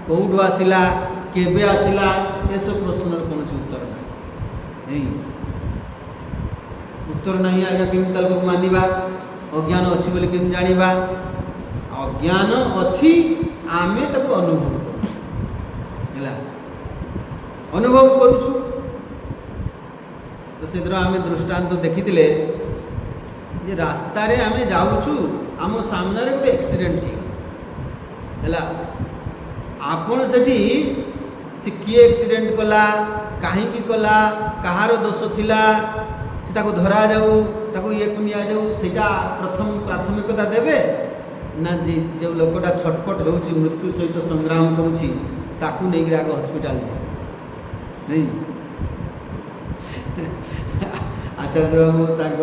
କେଉଁଠୁ ଆସିଲା, କେବେ ଆସିଲା, ଏସବୁ ପ୍ରଶ୍ନର କୌଣସି ଉତ୍ତର ନାହିଁ। ଉତ୍ତର ନାହିଁ ଆଜ୍ଞା, କେମିତି ତାକୁ ମାନିବା? ଅଜ୍ଞାନ ଅଛି ବୋଲି କେମିତି ଜାଣିବା? ଅଜ୍ଞାନ ଅଛି, ଆମେ ତାକୁ ଅନୁଭବ କରୁଛୁ ହେଲା, ଅନୁଭବ କରୁଛୁ। ତ ସେଥିରେ ଆମେ ଦୃଷ୍ଟାନ୍ତ ଦେଖିଥିଲେ ଯେ ରାସ୍ତାରେ ଆମେ ଯାଉଛୁ, ଆମ ସାମ୍ନାରେ ଗୋଟେ ଆକ୍ସିଡେଣ୍ଟ ହେଲା। ଆପଣ ସେଠି ସେ କିଏ ଆକ୍ସିଡେଣ୍ଟ କଲା, କାହିଁକି କଲା, କାହାର ଦୋଷ ଥିଲା, ସେ ତାକୁ ଧରାଯାଉ, ତାକୁ ଇଏକୁ ନିଆଯାଉ, ସେଇଟା ପ୍ରଥମ ପ୍ରାଥମିକତା ଦେବେ ନା ଯେଉଁ ଲୋକଟା ଛଟପଟ ହେଉଛି, ମୃତ୍ୟୁ ସହିତ ସଂଗ୍ରାମ କରୁଛି, ତାକୁ ନେଇକରି ଆଗ ହସ୍ପିଟାଲ ଯିବେ ନାଇଁ? ଆଚାର୍ଯ୍ୟ ବାବୁ ତାଙ୍କ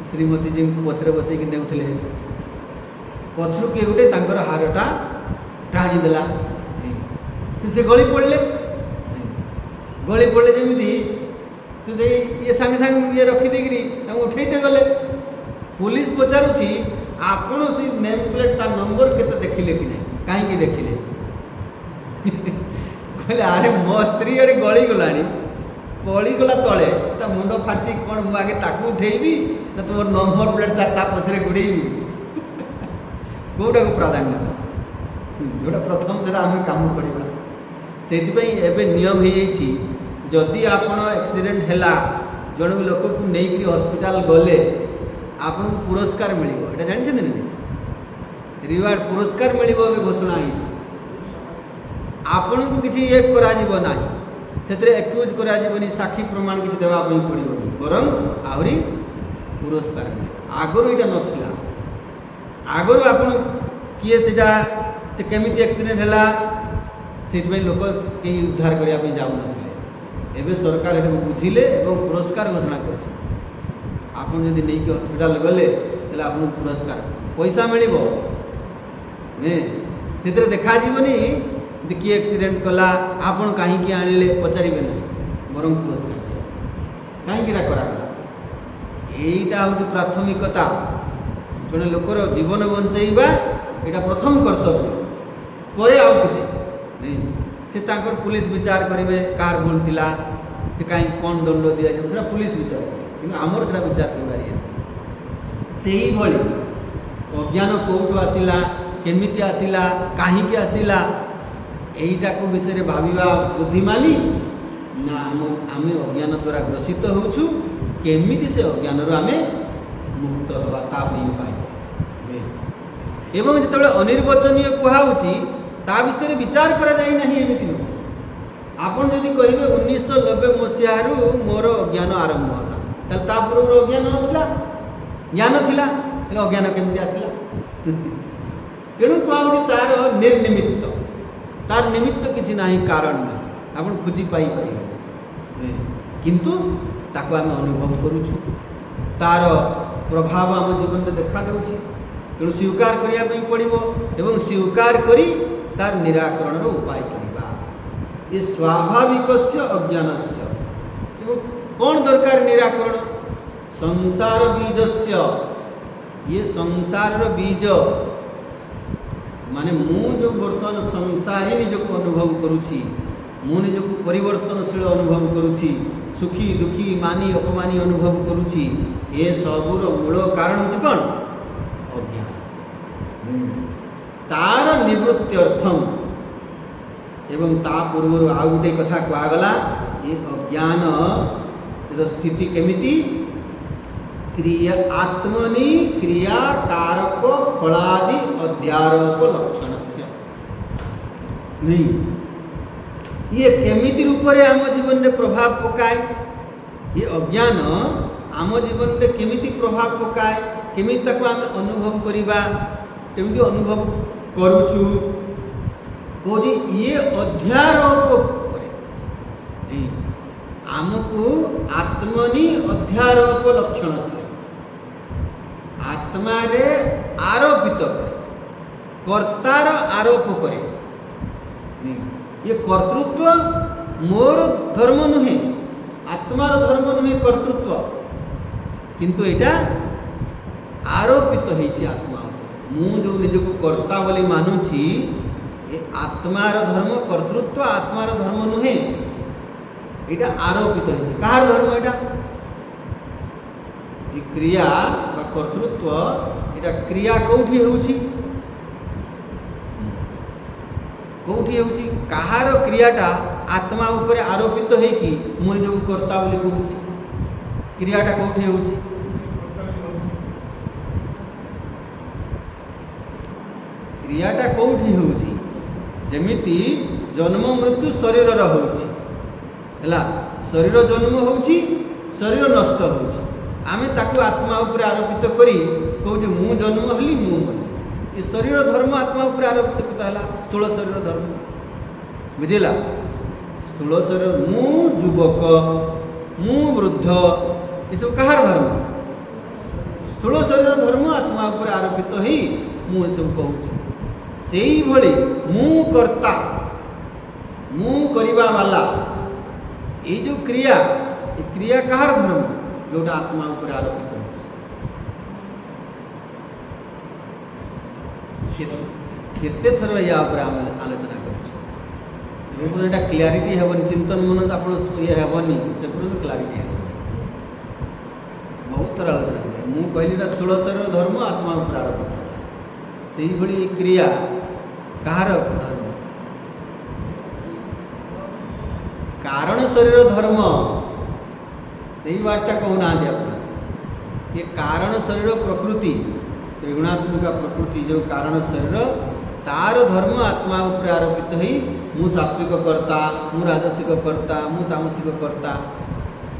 ଶ୍ରୀମତୀଜୀଙ୍କୁ ପଛରେ ବସେଇକି ନେଉଥିଲେ, ପଛରୁ କିଏ ଗୋଟେ ତାଙ୍କର ହାରଟା ଟାଣିଦେଲା, ସେ ଗଳି ପଡ଼ିଲେ। ଗଳି ପଡ଼ିଲେ ଯେମିତି ତୁ ଦେଇ ଇଏ ସାଙ୍ଗେ ସାଙ୍ଗେ ଇଏ ରଖିଦେଇକିରି ତାଙ୍କୁ ଉଠେଇତେ ଗଲେ। ପୁଲିସ ପଚାରୁଛି ଆପଣ ସେ ନେମ୍ ପ୍ଲେଟ୍ ତା ନମ୍ବର କେତେ ଦେଖିଲେ କି ନାହିଁ, କାହିଁକି ଦେଖିଲେ? କହିଲେ ଆରେ ମୋ ସ୍ତ୍ରୀ ଏଡ଼େ ଗଳିଗଲାଣି, ଗଳିଗଲା ତଳେ, ତା ମୁଣ୍ଡ ଫାଟିଛି, କ'ଣ ମୁଁ ଆଗେ ତାକୁ ଉଠେଇବି ନା ତୁମର ନମ୍ବର ପ୍ଲେଟ୍ ତା ପଛରେ ଗୁଡ଼େଇବି? କେଉଁଟାକୁ ପ୍ରାଧାନ୍ୟ? ଯେଉଁଟା ପ୍ରଥମ ସେଟା ଆମେ କାମ କରିବା। ସେଇଥିପାଇଁ ଏବେ ନିୟମ ହେଇଯାଇଛି, ଯଦି ଆପଣ ଆକ୍ସିଡେଣ୍ଟ ହେଲା, ଜଣେ ଲୋକକୁ ନେଇକରି ହସ୍ପିଟାଲ ଗଲେ, ଆପଣଙ୍କୁ ପୁରସ୍କାର ମିଳିବ। ଏଇଟା ଜାଣିଛନ୍ତି ନା? ରିୱାର୍ଡ଼ ପୁରସ୍କାର ମିଳିବ ଏବେ ଘୋଷଣା ହେଇଛି। ଆପଣଙ୍କୁ କିଛି ଇଏ କରାଯିବ ନାହିଁ, ସେଥିରେ ଏକ୍ୟୁଜ୍ କରାଯିବନି, ସାକ୍ଷୀ ପ୍ରମାଣ କିଛି ଦେବା ପାଇଁ ପଡ଼ିବନି, ବରଂ ଆହୁରି ପୁରସ୍କାର ମିଳିବ। ଆଗରୁ ଏଇଟା ନଥିଲା। ଆଗରୁ ଆପଣ କିଏ ସେଇଟା ସେ କେମିତି ଆକ୍ସିଡେଣ୍ଟ ହେଲା ସେଥିପାଇଁ ଲୋକ କେହି ଉଦ୍ଧାର କରିବା ପାଇଁ ଯାଉନଥିଲେ। ଏବେ ସରକାର ଏଟାକୁ ବୁଝିଲେ ଏବଂ ପୁରସ୍କାର ଘୋଷଣା କରିଛନ୍ତି। ଆପଣ ଯଦି ନେଇକି ହସ୍ପିଟାଲ ଗଲେ ତାହେଲେ ଆପଣଙ୍କୁ ପୁରସ୍କାର ପଇସା ମିଳିବ। ସେଥିରେ ଦେଖାଯିବନି ଯେ କିଏ ଆକ୍ସିଡେଣ୍ଟ କଲା, ଆପଣ କାହିଁକି ଆଣିଲେ ପଚାରିବେ ନାହିଁ, ବରଂ ପୁରସ୍କାର କାହିଁକି ଏଇଟା କରାଗଲା। ଏଇଟା ହେଉଛି ପ୍ରାଥମିକତା। ଜଣେ ଲୋକର ଜୀବନ ବଞ୍ଚେଇବା ଏଇଟା ପ୍ରଥମ କର୍ତ୍ତବ୍ୟ, ପରେ ଆଉ କିଛି ନାଇଁ। ସେ ତାଙ୍କର ପୁଲିସ ବିଚାର କରିବେ କାହାର ଭୁଲ ଥିଲା, ସେ କାହିଁକି କ'ଣ ଦଣ୍ଡ ଦିଆଯିବ, ସେଟା ପୁଲିସ ବିଚାର କରିବେ, କିନ୍ତୁ ଆମର ସେଟା ବିଚାର କରିପାରିବେ। ସେଇଭଳି ଅଜ୍ଞାନ କେଉଁଠୁ ଆସିଲା, କେମିତି ଆସିଲା, କାହିଁକି ଆସିଲା, ଏଇଟାକୁ ବିଷୟରେ ଭାବିବା ବୁଦ୍ଧିମାନି ନା ଆମେ ଅଜ୍ଞାନ ଦ୍ୱାରା ଗ୍ରସିତ ହେଉଛୁ, କେମିତି ସେ ଅଜ୍ଞାନରୁ ଆମେ ମୁକ୍ତ ହେବା ତା ପାଇଁ ଉପାୟ। ଏବଂ ଯେତେବେଳେ ଅନିର୍ବାଚନୀୟ କୁହାହେଉଛି ତା ବିଷୟରେ ବିଚାର କରାଯାଇ ନାହିଁ, ଏମିତି ନୁହେଁ। ଆପଣ ଯଦି କହିବେ 1990 ମସିହାରୁ ମୋର ଅଜ୍ଞାନ ଆରମ୍ଭ ହେଲା, ତାହେଲେ ତା ପୂର୍ବରୁ ଅଜ୍ଞାନ ନଥିଲା, ଜ୍ଞାନ ଥିଲା, ହେଲେ ଅଜ୍ଞାନ କେମିତି ଆସିଲା? ତେଣୁ କୁହାହେଉଛି ତାର ନିର୍ନିମିତ୍ତ, ତାର ନିମିତ୍ତ କିଛି ନାହିଁ, କାରଣ ନାହିଁ, ଆପଣ ଖୋଜି ପାଇପାରିବେ, କିନ୍ତୁ ତାକୁ ଆମେ ଅନୁଭବ କରୁଛୁ, ତାର ପ୍ରଭାବ ଆମ ଜୀବନରେ ଦେଖାଯାଉଛି। ତେଣୁ ସ୍ୱୀକାର କରିବା ପାଇଁ ପଡ଼ିବ ଏବଂ ସ୍ୱୀକାର କରି ତାର ନିରାକରଣର ଉପାୟ କରିବା। ଏ ସ୍ୱାଭାବିକସ୍ୟ ଅଜ୍ଞାନସ୍ୟ। କ'ଣ ଦରକାର ନିରାକରଣ? ସଂସାର ବୀଜସ୍ୟ। ଇଏ ସଂସାରର ବୀଜ, ମାନେ ମୁଁ ଯେଉଁ ବର୍ତ୍ତମାନ ସଂସାରୀ ନିଜକୁ ଅନୁଭବ କରୁଛି, ମୁଁ ନିଜକୁ ପରିବର୍ତ୍ତନଶୀଳ ଅନୁଭବ କରୁଛି, ସୁଖୀ ଦୁଃଖୀ ମାନି ଅପମାନି ଅନୁଭବ କରୁଛି, ଏସବୁର ମୂଳ କାରଣ ହେଉଛି କ'ଣ? ଅଜ୍ଞାନ। ତାର ନିବୃତ୍ତ୍ୟର୍ଥମ୍। ଏବଂ ତା ପୂର୍ବରୁ ଆଉ ଗୋଟେ କଥା କୁହାଗଲା, ଏ ଅଜ୍ଞାନର ସ୍ଥିତି କେମିତି? କ୍ରିୟା ଆତ୍ମନି କ୍ରିୟାକାରକ ଫଳାଦି ଅଧ୍ୟାରୋପ ଲକ୍ଷଣସ୍ୟ। नहीं ये केमिति रूप रे आम जीवन में प्रभाव पकाए, ये अज्ञान आम जीवन में केमिति प्रभाव पकाए, केमिति ताको आम अनुभव करिबा, केमिति अनुभव करूछु कोजी ये अध्यारोप करे। आमको आत्मनि अध्यारोप लक्षणस्य आत्मा रे आरोपित करे, कर्तार आरोप करे। ये कर्तृत्व मोर धर्म नुहे, आत्मार धर्म नुहे कर्तृत्व, किंतु एटा आरोपित होइछि आत्मा। मु जो निजको कर्ता बोली मानुछि, ये आत्मार धर्म कर्तृत्व आत्मार धर्म नुहे, एटा आरोपित होइछि। कहार धर्म एटा? ये क्रिया बा कर्तृत्व, एटा क्रिया कोठी होउछि, कोठी होउछि? कहार क्रियाटा आत्मा ऊपर आरोपित है कि मु निजको कर्ता बोली कहूछि, क्रियाटा कोठी होउछि? क्रियाटा कोठी होउछि? जेमिति जन्म मृत्यु शरीर रो होउछि हला, शरीर जन्म होउछि, शरीर नष्ट होउछि, आमे ताकू आत्मा ऊपर आरोपित करी कहूछि मु जन्म हली मु मरि। ये शरीर धर्म आत्मा ऊपर आरोपित करता हला, स्थूल शरीर धर्म, बुझिला? स्थूल शरीर मु युवक, मु वृद्ध, ये सब कहार धर्म? स्थूल शरीर धर्म आत्मा ऊपर आरोपित ही मु सब कहूछि। सेही भली मु कर्ता, मु करिबा वाला, ये जो क्रिया, ये क्रिया कहार धर्म? जोटा आत्मा ऊपर आरोपित होछि। केते थर या ऊपर आलोचना करछि, जो पर एटा क्लैरिटी हेबन, चिंतन मन आपण ये हेबनी, से पर क्लैरिटी हेबन। बहुत थर आलोचना करे, मु कहली ना स्थूल शरीर धर्म आत्मा ऊपर आरोपित, सेही भली क्रिया कहार धर्म? कारण शरीर धर्म, सही बातटा कहूना आप। ये कारण शरीर प्रकृति, त्रिगुणात्मिका प्रकृति जो कारण शरीर, तार धर्म आत्मा ऊपर आरोपित ही मु सात्विक कर्ता, मु राजसिक कर्ता, मु तामसिक कर्ता।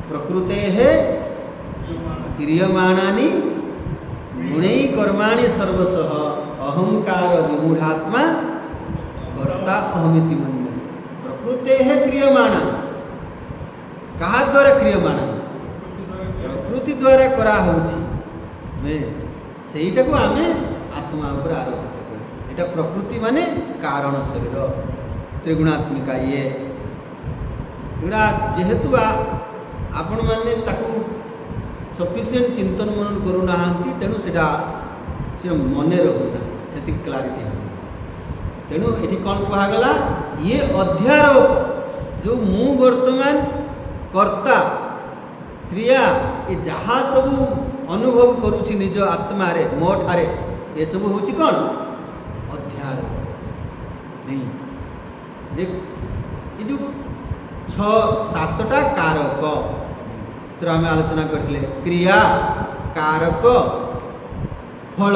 प्रकृते है क्रियमाणानि गुणै कर्माणि सर्वशः अहंकार विमूढ़ात्मा कर्ता अहमिति मन्यते। प्रकृते है क्रियमाणा, कहा द्वारा क्रियमाणा? प्रकृति द्वारा करा होछि, सेईटा को आमे आत्मा ऊपर आरोपित करू। एटा प्रकृति माने कारण शरीर, त्रिगुणात्मिका ये एटा जेहेतु आपण माने ताकू सफिशिएंट चिंतन मनन करू नाहांती, तेणु सेटा से मने रहुना, सेति क्लैरिटी हो। तेणु एठी कोन कहा गला? ये अध्यारोप जो मु वर्तमान कर्ता क्रिया, ये जहाँ सब अनुभव करुछि निज आत्मा रे, मो ठारे, ये सब होछि कोन? अध्यारोप। नहीं जे ये जो 6-7टा कारक चित्र आम आलोचना करथिले, क्रिया, कारक, फल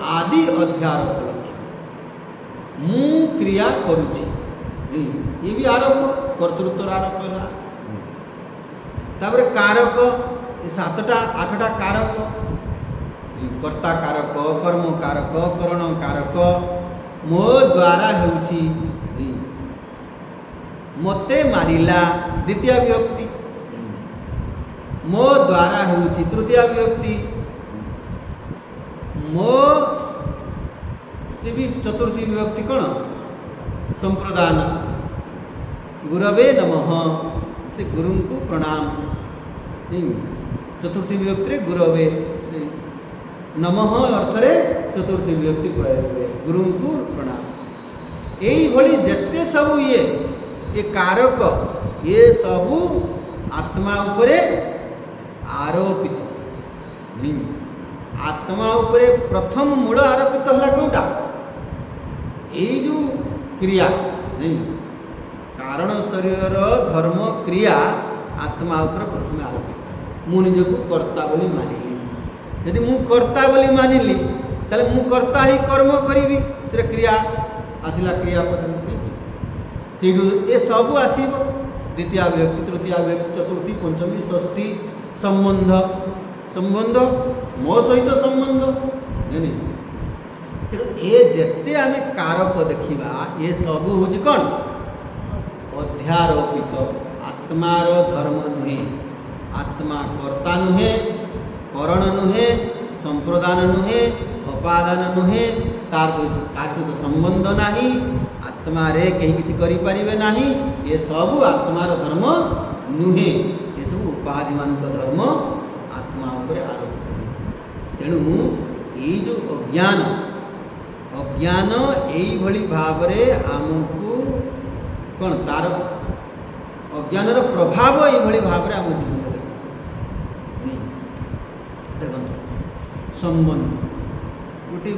आदि अध्यारोप लक्ष्य। मु क्रिया करुछि, ये भी आरोप, कर्तृत्व आरोप है। तापर कारक, ये 7टा-8टा कारक, कर्ता कारक, कर्म कारक, करण कारक, मो द्वारा होउछि, मते मारिला द्वितीय विभक्ति, मो द्वारा होउछि तृतीय विभक्ति, मो से भी चतुर्थी विभक्ति कौन? संप्रदान। गुरवे नमः से गुरु को प्रणाम, चतुर्थी विभक्ति गुरवे, नमः अर्थरे चतुर्थी विभक्ति प्रयोग हुए, गुरु को प्रणाम। यही भली जेते सब ये कारक, ये सबू आत्मा उपरे आरोपित। आत्मा उपरे प्रथम मूल आरोपित है कौटा? यही जो क्रिया नहीं, कारण शरीर धर्म क्रिया आत्मा उपर प्रथम आरोपित। मु निजको कर्ता बोली मानिली, यदि मु कर्ता बोली मानिली ताले मु कर्ता ही कर्म करिवि, से क्रिया आसिला क्रियापद से ये सब आसीब। द्वितीय विभक्ति, तृतीय विभक्ति, चतुर्थी, पंचमी, षष्ठी, संबंध, संबंध मो सहित संबंध नहीं। तेणु ये जेते आमे कारक देखिबा, ये सब होछि कोन? अध्यारोपित। आत्मार धर्म नुहे, आत्मा कर्ता नुहे, करण नुहे, संप्रदान नुहे अपादान नुहे तार सहित संबंध नहीं आत्मा रे कहीं किसी करि परिबे नहीं ये सब आत्मार धर्म नुहे ये सब उपाधि मान धर्म आत्मा उपरे आरोपित होइछि तेणु ये जो अज्ञान अज्ञान यही भली भावरे आमको कौन तार अज्ञान प्रभाव ये भाव आम जीवन नहीं देखो संबंध गोटे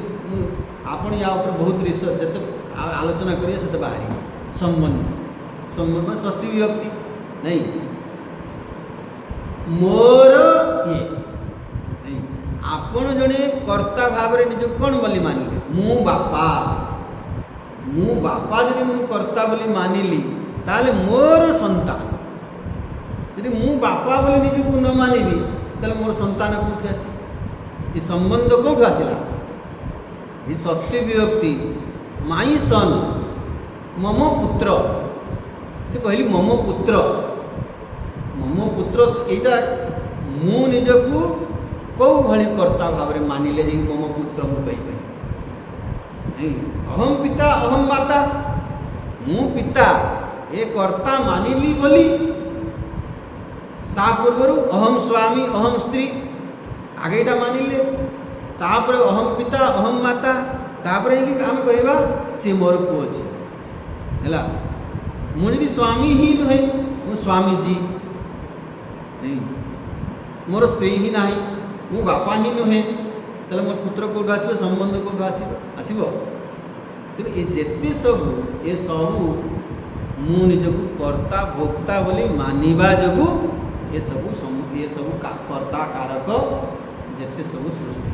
आपण या बहुत रिसर्च जिते आलोचना करिए से बाहर संबंध संबंध षष्ठी विभक्ति नहीं मोर ये नहीं आपण जड़े कर्ता भाव निज कौन बोली मानिले मु बापा जदि मु कर्ता बोली मानिली ताले मोर संतान यदि मु बापा बोली निज को न मानिली ताले मोर संतान कौट आसी ये संबंध कौट आसला ये षष्ठी विभक्ति माई सन मम पुत्र से कहली मम पुत्र एटा मु निजकू कौ भली कर्ता भाव में मानिले जे मम पुत्र मु कही अहम पिता अहम माता मु पिता ए कर्ता मानिली बोली ता पूर्व अहम स्वामी अहम स्त्री आगे एटा मानिले तापर अहम पिता अहम माता तापर आम कहवा सी मोर पुओ है मुझे स्वामी ही नुहे मु स्वामी जी नहीं मोर स्त्री ही ना मु बापा ही नुहे तेल मोर पुत्र कौट आसो संबंध कौट आसो तेणु ये जेते सब ये सब मु निजक कर्ता भोक्ता बोली मानिबा जोगु ये सब कर्ता कारक जेते सब सृष्टि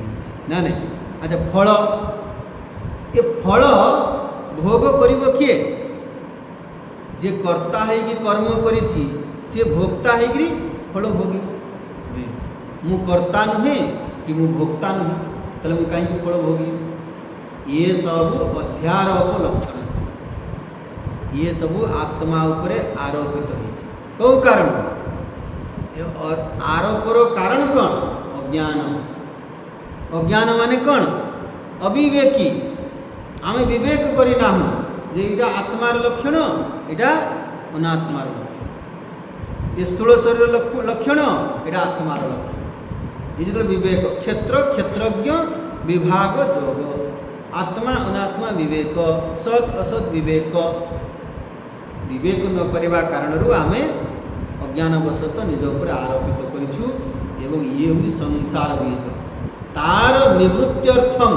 ना नहीं अच्छा फल ये फल भोग करिब किए जे कर्ता है कि कर्म करिछि से भोक्ता है कि फल भोगी मु कर्ता नुहे कि मु भोक्ता नुहे तले मु कहीं फल भोगी ये सब अध्यारोप लक्षण से ये सब आत्मा उपरे आरोपित होइछि कौ कारण और आरोपर कारण कौन अज्ञान अज्ञान माने कौन अविवेकी आम विवेक करना जे इटा आत्मार लक्षण इटा अनात्मार लक्षण ये स्थूल शरीर लक्षण इटा आत्मार लक्षण ये जो विवेक क्षेत्र क्षेत्रज्ञ विभाग जोग आत्मा अनात्मा विवेक सत असत विवेक विवेक न करवा कारण आमे अज्ञानवशत निज उपर आरोपित करिछु एवं ये हुई संसार बीज तार निवृत्त्यर्थम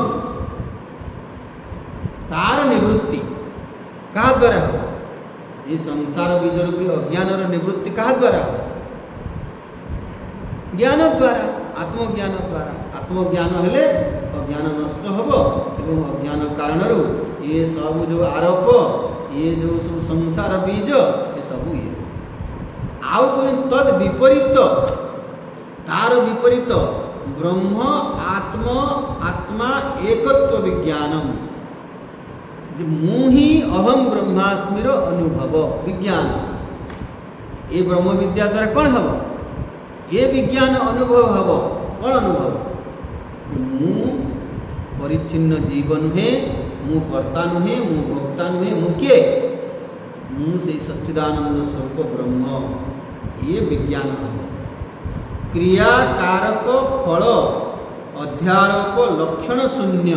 तार निवृत्ति क्या द्वारा हो ये संसार बीज रूपी अज्ञान निवृत्ति क्या द्वारा हो ज्ञान द्वारा आत्मज्ञान हेले अज्ञान नष्ट हम एवं अज्ञान कारण ये सब जो आरोप ये जो सब संसार बीज ये सब ये आउ तद विपरीत तार विपरीत ब्रह्म आत्मा एकत्व विज्ञानम मु ही अहम ब्रह्मास्मिर अनुभव विज्ञान ये ब्रह्म विद्या द्वारा कौन हम ये विज्ञान अनुभव हम कौन अनुभव मु परिच्छिन्न जीव नुहे मु कर्ता नुहे मु भोक्ता नुहे मु किए मु से सच्चिदानंद स्वरूप ब्रह्म ये विज्ञान हम क्रिया कारक फल अध्यारोप लक्षण शून्य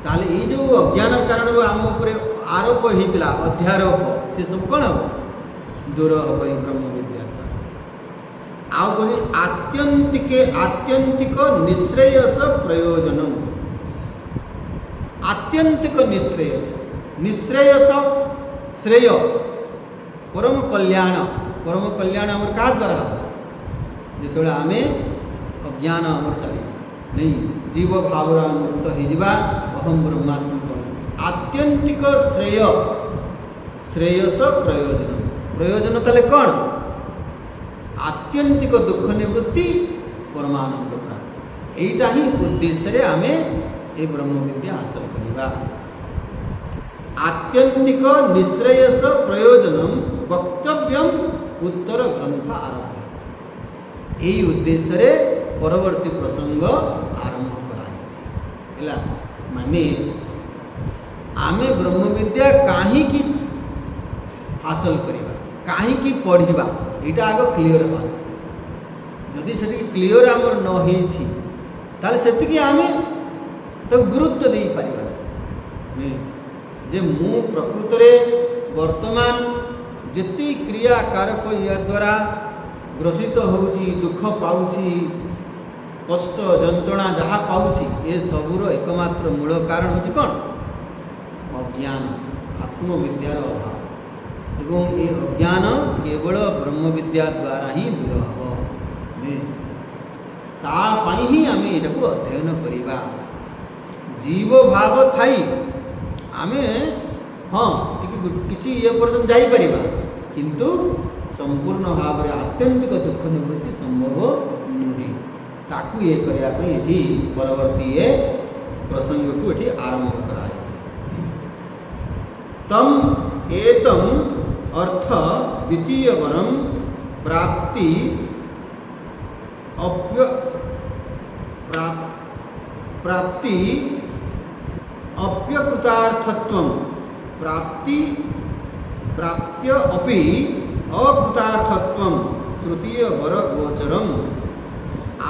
ताले ये जो अज्ञान कारण आम उपर आरोप होता अध्यारोप से सब कौन हम दूर हम ब्रह्म विद्या आउ कही आत्यंतिक निश्रेयस प्रयोजन आत्यंतिक निश्रेयस श्रेय परम कल्याण आम क्या द्वारा जो आम अज्ञान आमर चली नहीं जीव भाव मुक्त होगा अहम ब्रह्मास्मि आत्यंतिक श्रेयस प्रयोजन ताले कौन आत्यंतिक दुख निवृत्ति परमानंद प्राप्ति यहीटा ही उद्देश्य आम ये ब्रह्म विद्या हासिल करवा आत्यंतिक निश्रेयस प्रयोजन वक्तव्यम उत्तर ग्रंथ आरभ्य यही उद्देश्य परवर्ती प्रसंग आरंभ कराइछि माने आमे ब्रह्म विद्या काहींकी हासिल करिबा काहींकी पढ़िबा एटा आगो क्लियर हेबा जदि सेति क्लियर आमर न हेछि ताले सेतिकी आमे तो गुरुत्व दे पारिबा जे मु प्रकृत रे वर्तमान जेती क्रिया कारक या द्वारा ग्रसित होउछि दुख पाउछि कष्ट जंत्रणा जहाँ पाउछि ए सबुर एकमात्र मूल कारण होछि कोन अज्ञान आत्मविद्यार अभाव एवं ये अज्ञान केवल ब्रह्म विद्या द्वारा ही दूर हम तापाई ही आम यहाँ अध्ययन करिबा जीव भाव थाई आमे हाँ किसी ये पर्यटन जाई परिबा किंतु संपूर्ण भाव में आत्यंतिक दुख निवृत्ति संभव नुहे ताकू ये करया पे एठी परवर्ती ये प्रसंग को एठी आरंभ कराया तम एतम अर्थ द्वितीय वरम प्राप्ति प्राप्ति अप्यकृतार्थत्वं प्राप्त्य अपि अकृतार्थत्वं तृतीय वर गोचरम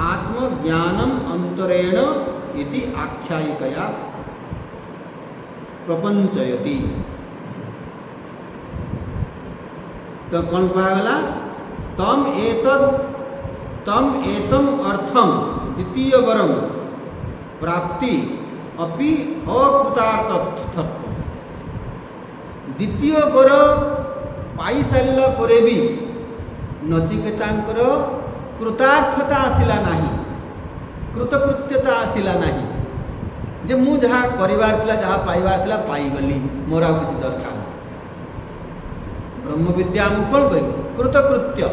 आत्मज्ञानम अंतरेण इति आख्यायिकया प्रपंचयति। तो कौन कहा तम एतम अर्थम द्वितीय वरम प्राप्ति अपि अकृतार्थत्व द्वितीय वर पाई सारा परे भी नचिकेतांकर कृतार्थता आसिला नाही कृतकृत्यता आसिला नाही जे मु जहाँ परिवार थिला जहाँ पाइबार थिला पाइगली मोर आ किसी दरकार ब्रह्म विद्या मु कौन करी कृतकृत्य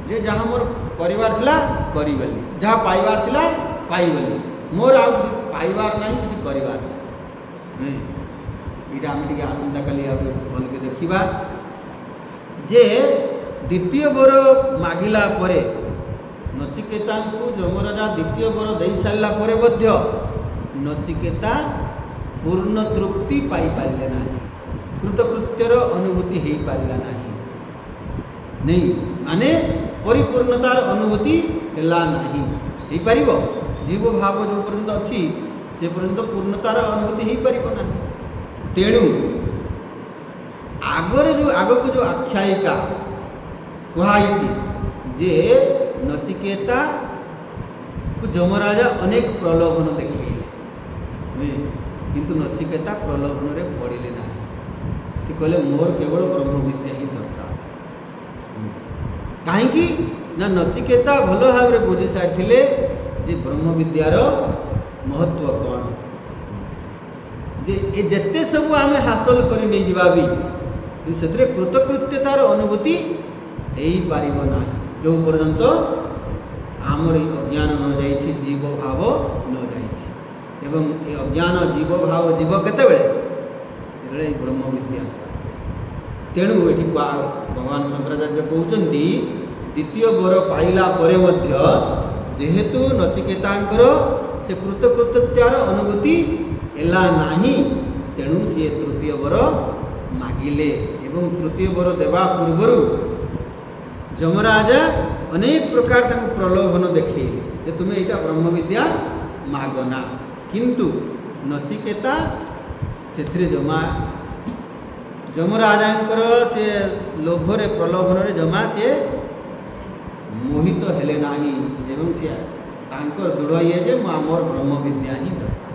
जे जहाँ मोर परिवार थिला करिगली जहाँ पाइबार थिला पाइगली मोर आ किसी पाइबार नहीं किसी परिवार नहीं इटा आम टे आसंता काली भल के देखा जे द्वितीय वर मागिला परे नचिकेता को यमराजा द्वितीय वर दे सारा परे मध्य नचिकेता पूर्ण तृप्ति पाई पारे ना कृतकृत्यर अनुभूति हो पारा नहीं माने परिपूर्णतार अनुभूति है नहीं हो पार जीव भाव जो पर्यंत अच्छी से पर्यंत पूर्णतार अनुभूति हो पार ना तेणु आग को जो आख्यायिका कहुई जे नचिकेता को यमराजा अनेक प्रलोभन देखले किंतु नचिकेता प्रलोभन रे पड़े ना से कहले मोर केवल ब्रह्म विद्या ही दरकार कहीं ना नचिकेता भल भाव में बुझी सारी जे ब्रह्म विद्यार महत्व कौन जे ए जेते सब आमे हासिल करी नहीं जीवा भी से कृतकृत्यतार अनुभूति यही पारिब ना जो पर्यंत आमर अज्ञान न जाइछि जीव भाव न जाइछि एवं ये अज्ञान जीव भाव जीव केतेबेले ब्रह्म विद्या तेणु ये भगवान शंकराचार्य कहते द्वितीय वर पाइला परे मध्य जेहेतु नचिकेतांकर से कृतकृत्यार अनुभूति एला नाही तेणु सी तृतीय वर मागिले एवं तृतीय वर देवा पूर्वर यमराजा अनेक प्रकार प्रलोभन देखे जे तुम्हें यहाँ ब्रह्म विद्या मागना किंतु नचिकेता से जमा यमराजा से लोभरे प्रलोभन जमा से मोहित हेले नाही एवं से दृढ़ ये जे मोर ब्रह्म विद्या ही दरकार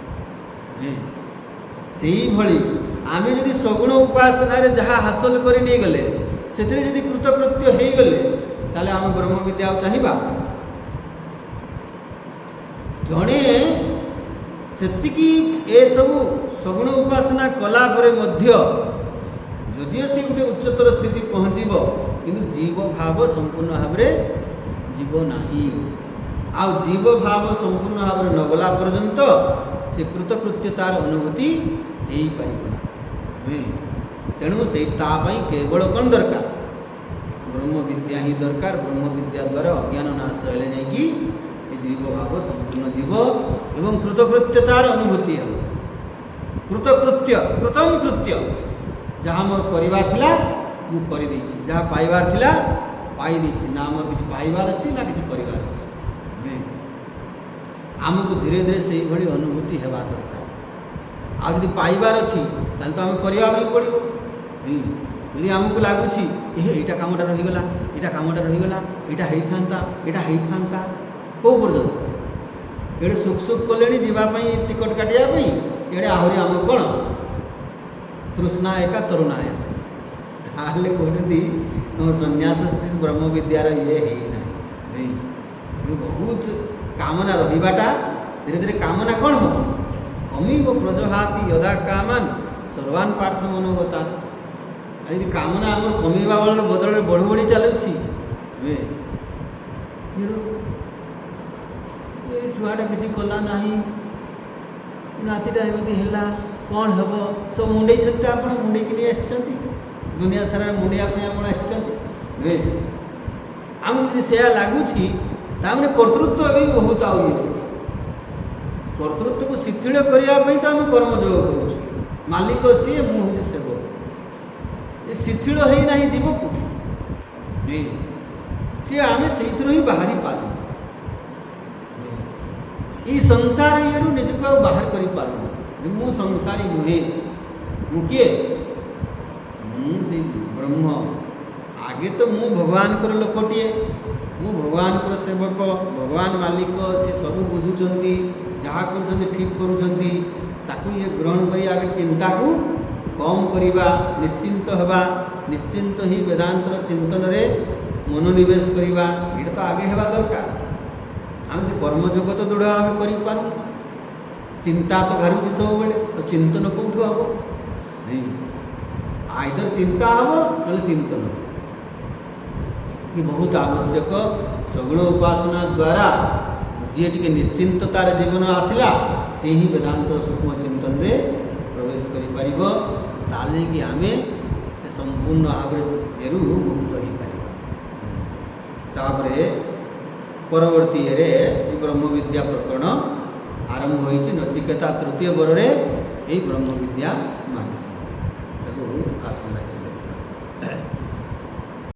से भली आमे यदि सगुण उपासना रे जहाँ हासिल कर नहीं गले से कृतकृत्य हो गले ताले आम ब्रह्म विद्या चाहिए जड़े सेतिकी ए सबू सगुण उपासना कला परे मध्य जदिओ सी गोटे उच्चतर स्थिति पहुँचब किंतु जीव भाव संपूर्ण भाव में जीव नाही आ जीव भाव संपूर्ण भाव में नगला पर्यंत से कृतकृत्यतार अनुभूति हो पार तेणु से केवल कौन दरकार ब्रह्म विद्या ही दरकार ब्रह्म विद्या द्वारा अज्ञान नाश हेले नहीं संपूर्ण जीव एवं कृतकृत्यतार अनुभूति हम कृतम कृत्य जहाँ मोर परिवार थिला मु करि देछि जहाँ पाइबार थिला पाई देछि ना मोर किछि पाइबार अछि ना किछि परिवार अछि आमको धीरे धीरे से भली अनुभूति हेबा दरकार आ यदि पाइबार अछि ताल तो आम करबा भी पड़िबो यदि आमको लगुच एटा कामटा रहीगला एटा कामटा रहीगला एटा होता कौ पर्यंत ये सुख सुख कले जावाई टिकट काटापी ये आहरी आम कौन तृष्णा एका तरुणा ताहले कहते संन्यास स्थित ब्रह्म विद्यार ये है बहुत कामना रहीबाटा धीरे धीरे कामना कौन हम अमीव प्रजहाति यदा कामान सर्वान पार्थ मनोगता यदि कामना आम कमेवा बदल बढ़ बढ़ी चलुची छुआटा किसी कला ना नातीटा एमती है कौन हम सब मुंडे आप मुंडे कि नहीं दुनिया सारा मुंडियापी आप आमको से लगुच ताने कर्तृत्व भी बहुत आई कर्तृत्व को शिथिल करने तो आम कर्मयोग कर मालिक सी मुझे सेवक ये शिथिल होना जीवक सी आम से ही बाहरी पार्म ये संसार ये निजक बाहर कर पार्म मु संसारी नुहे मु किए मुझे ब्रह्म आगे तो मु भगवान को लोकटे मु भगवान को सेवक भगवान मालिक से सब बुझुंट जहाँ कर ठीक करूँ ये ग्रहण कर आगे चिंता को कम करवा निश्चिंत हवा निश्चिंत ही वेदांतर चिंतन रे मनोनिवेश करवा ये तो आगे हवा दरकार आम से कर्मयोग तो दृढ़ भाव कर चिंता तो घारुची सब बेले तो चिंतन कौटू हम नहीं आइदर चिंता हम ना चिंतन ये बहुत आवश्यक सगुण उपासना द्वारा जी टे निश्चिंततार जीवन आसला से ही वेदांत सूक्ष्म चिंतन रे प्रवेश कर कि आम संपूर्ण भाव मुक्त हो पार परवर्ती ये ब्रह्म विद्या प्रकरण आरंभ होती नचिकेता तृतीय बर में ब्रह्म विद्या मांगी आसंता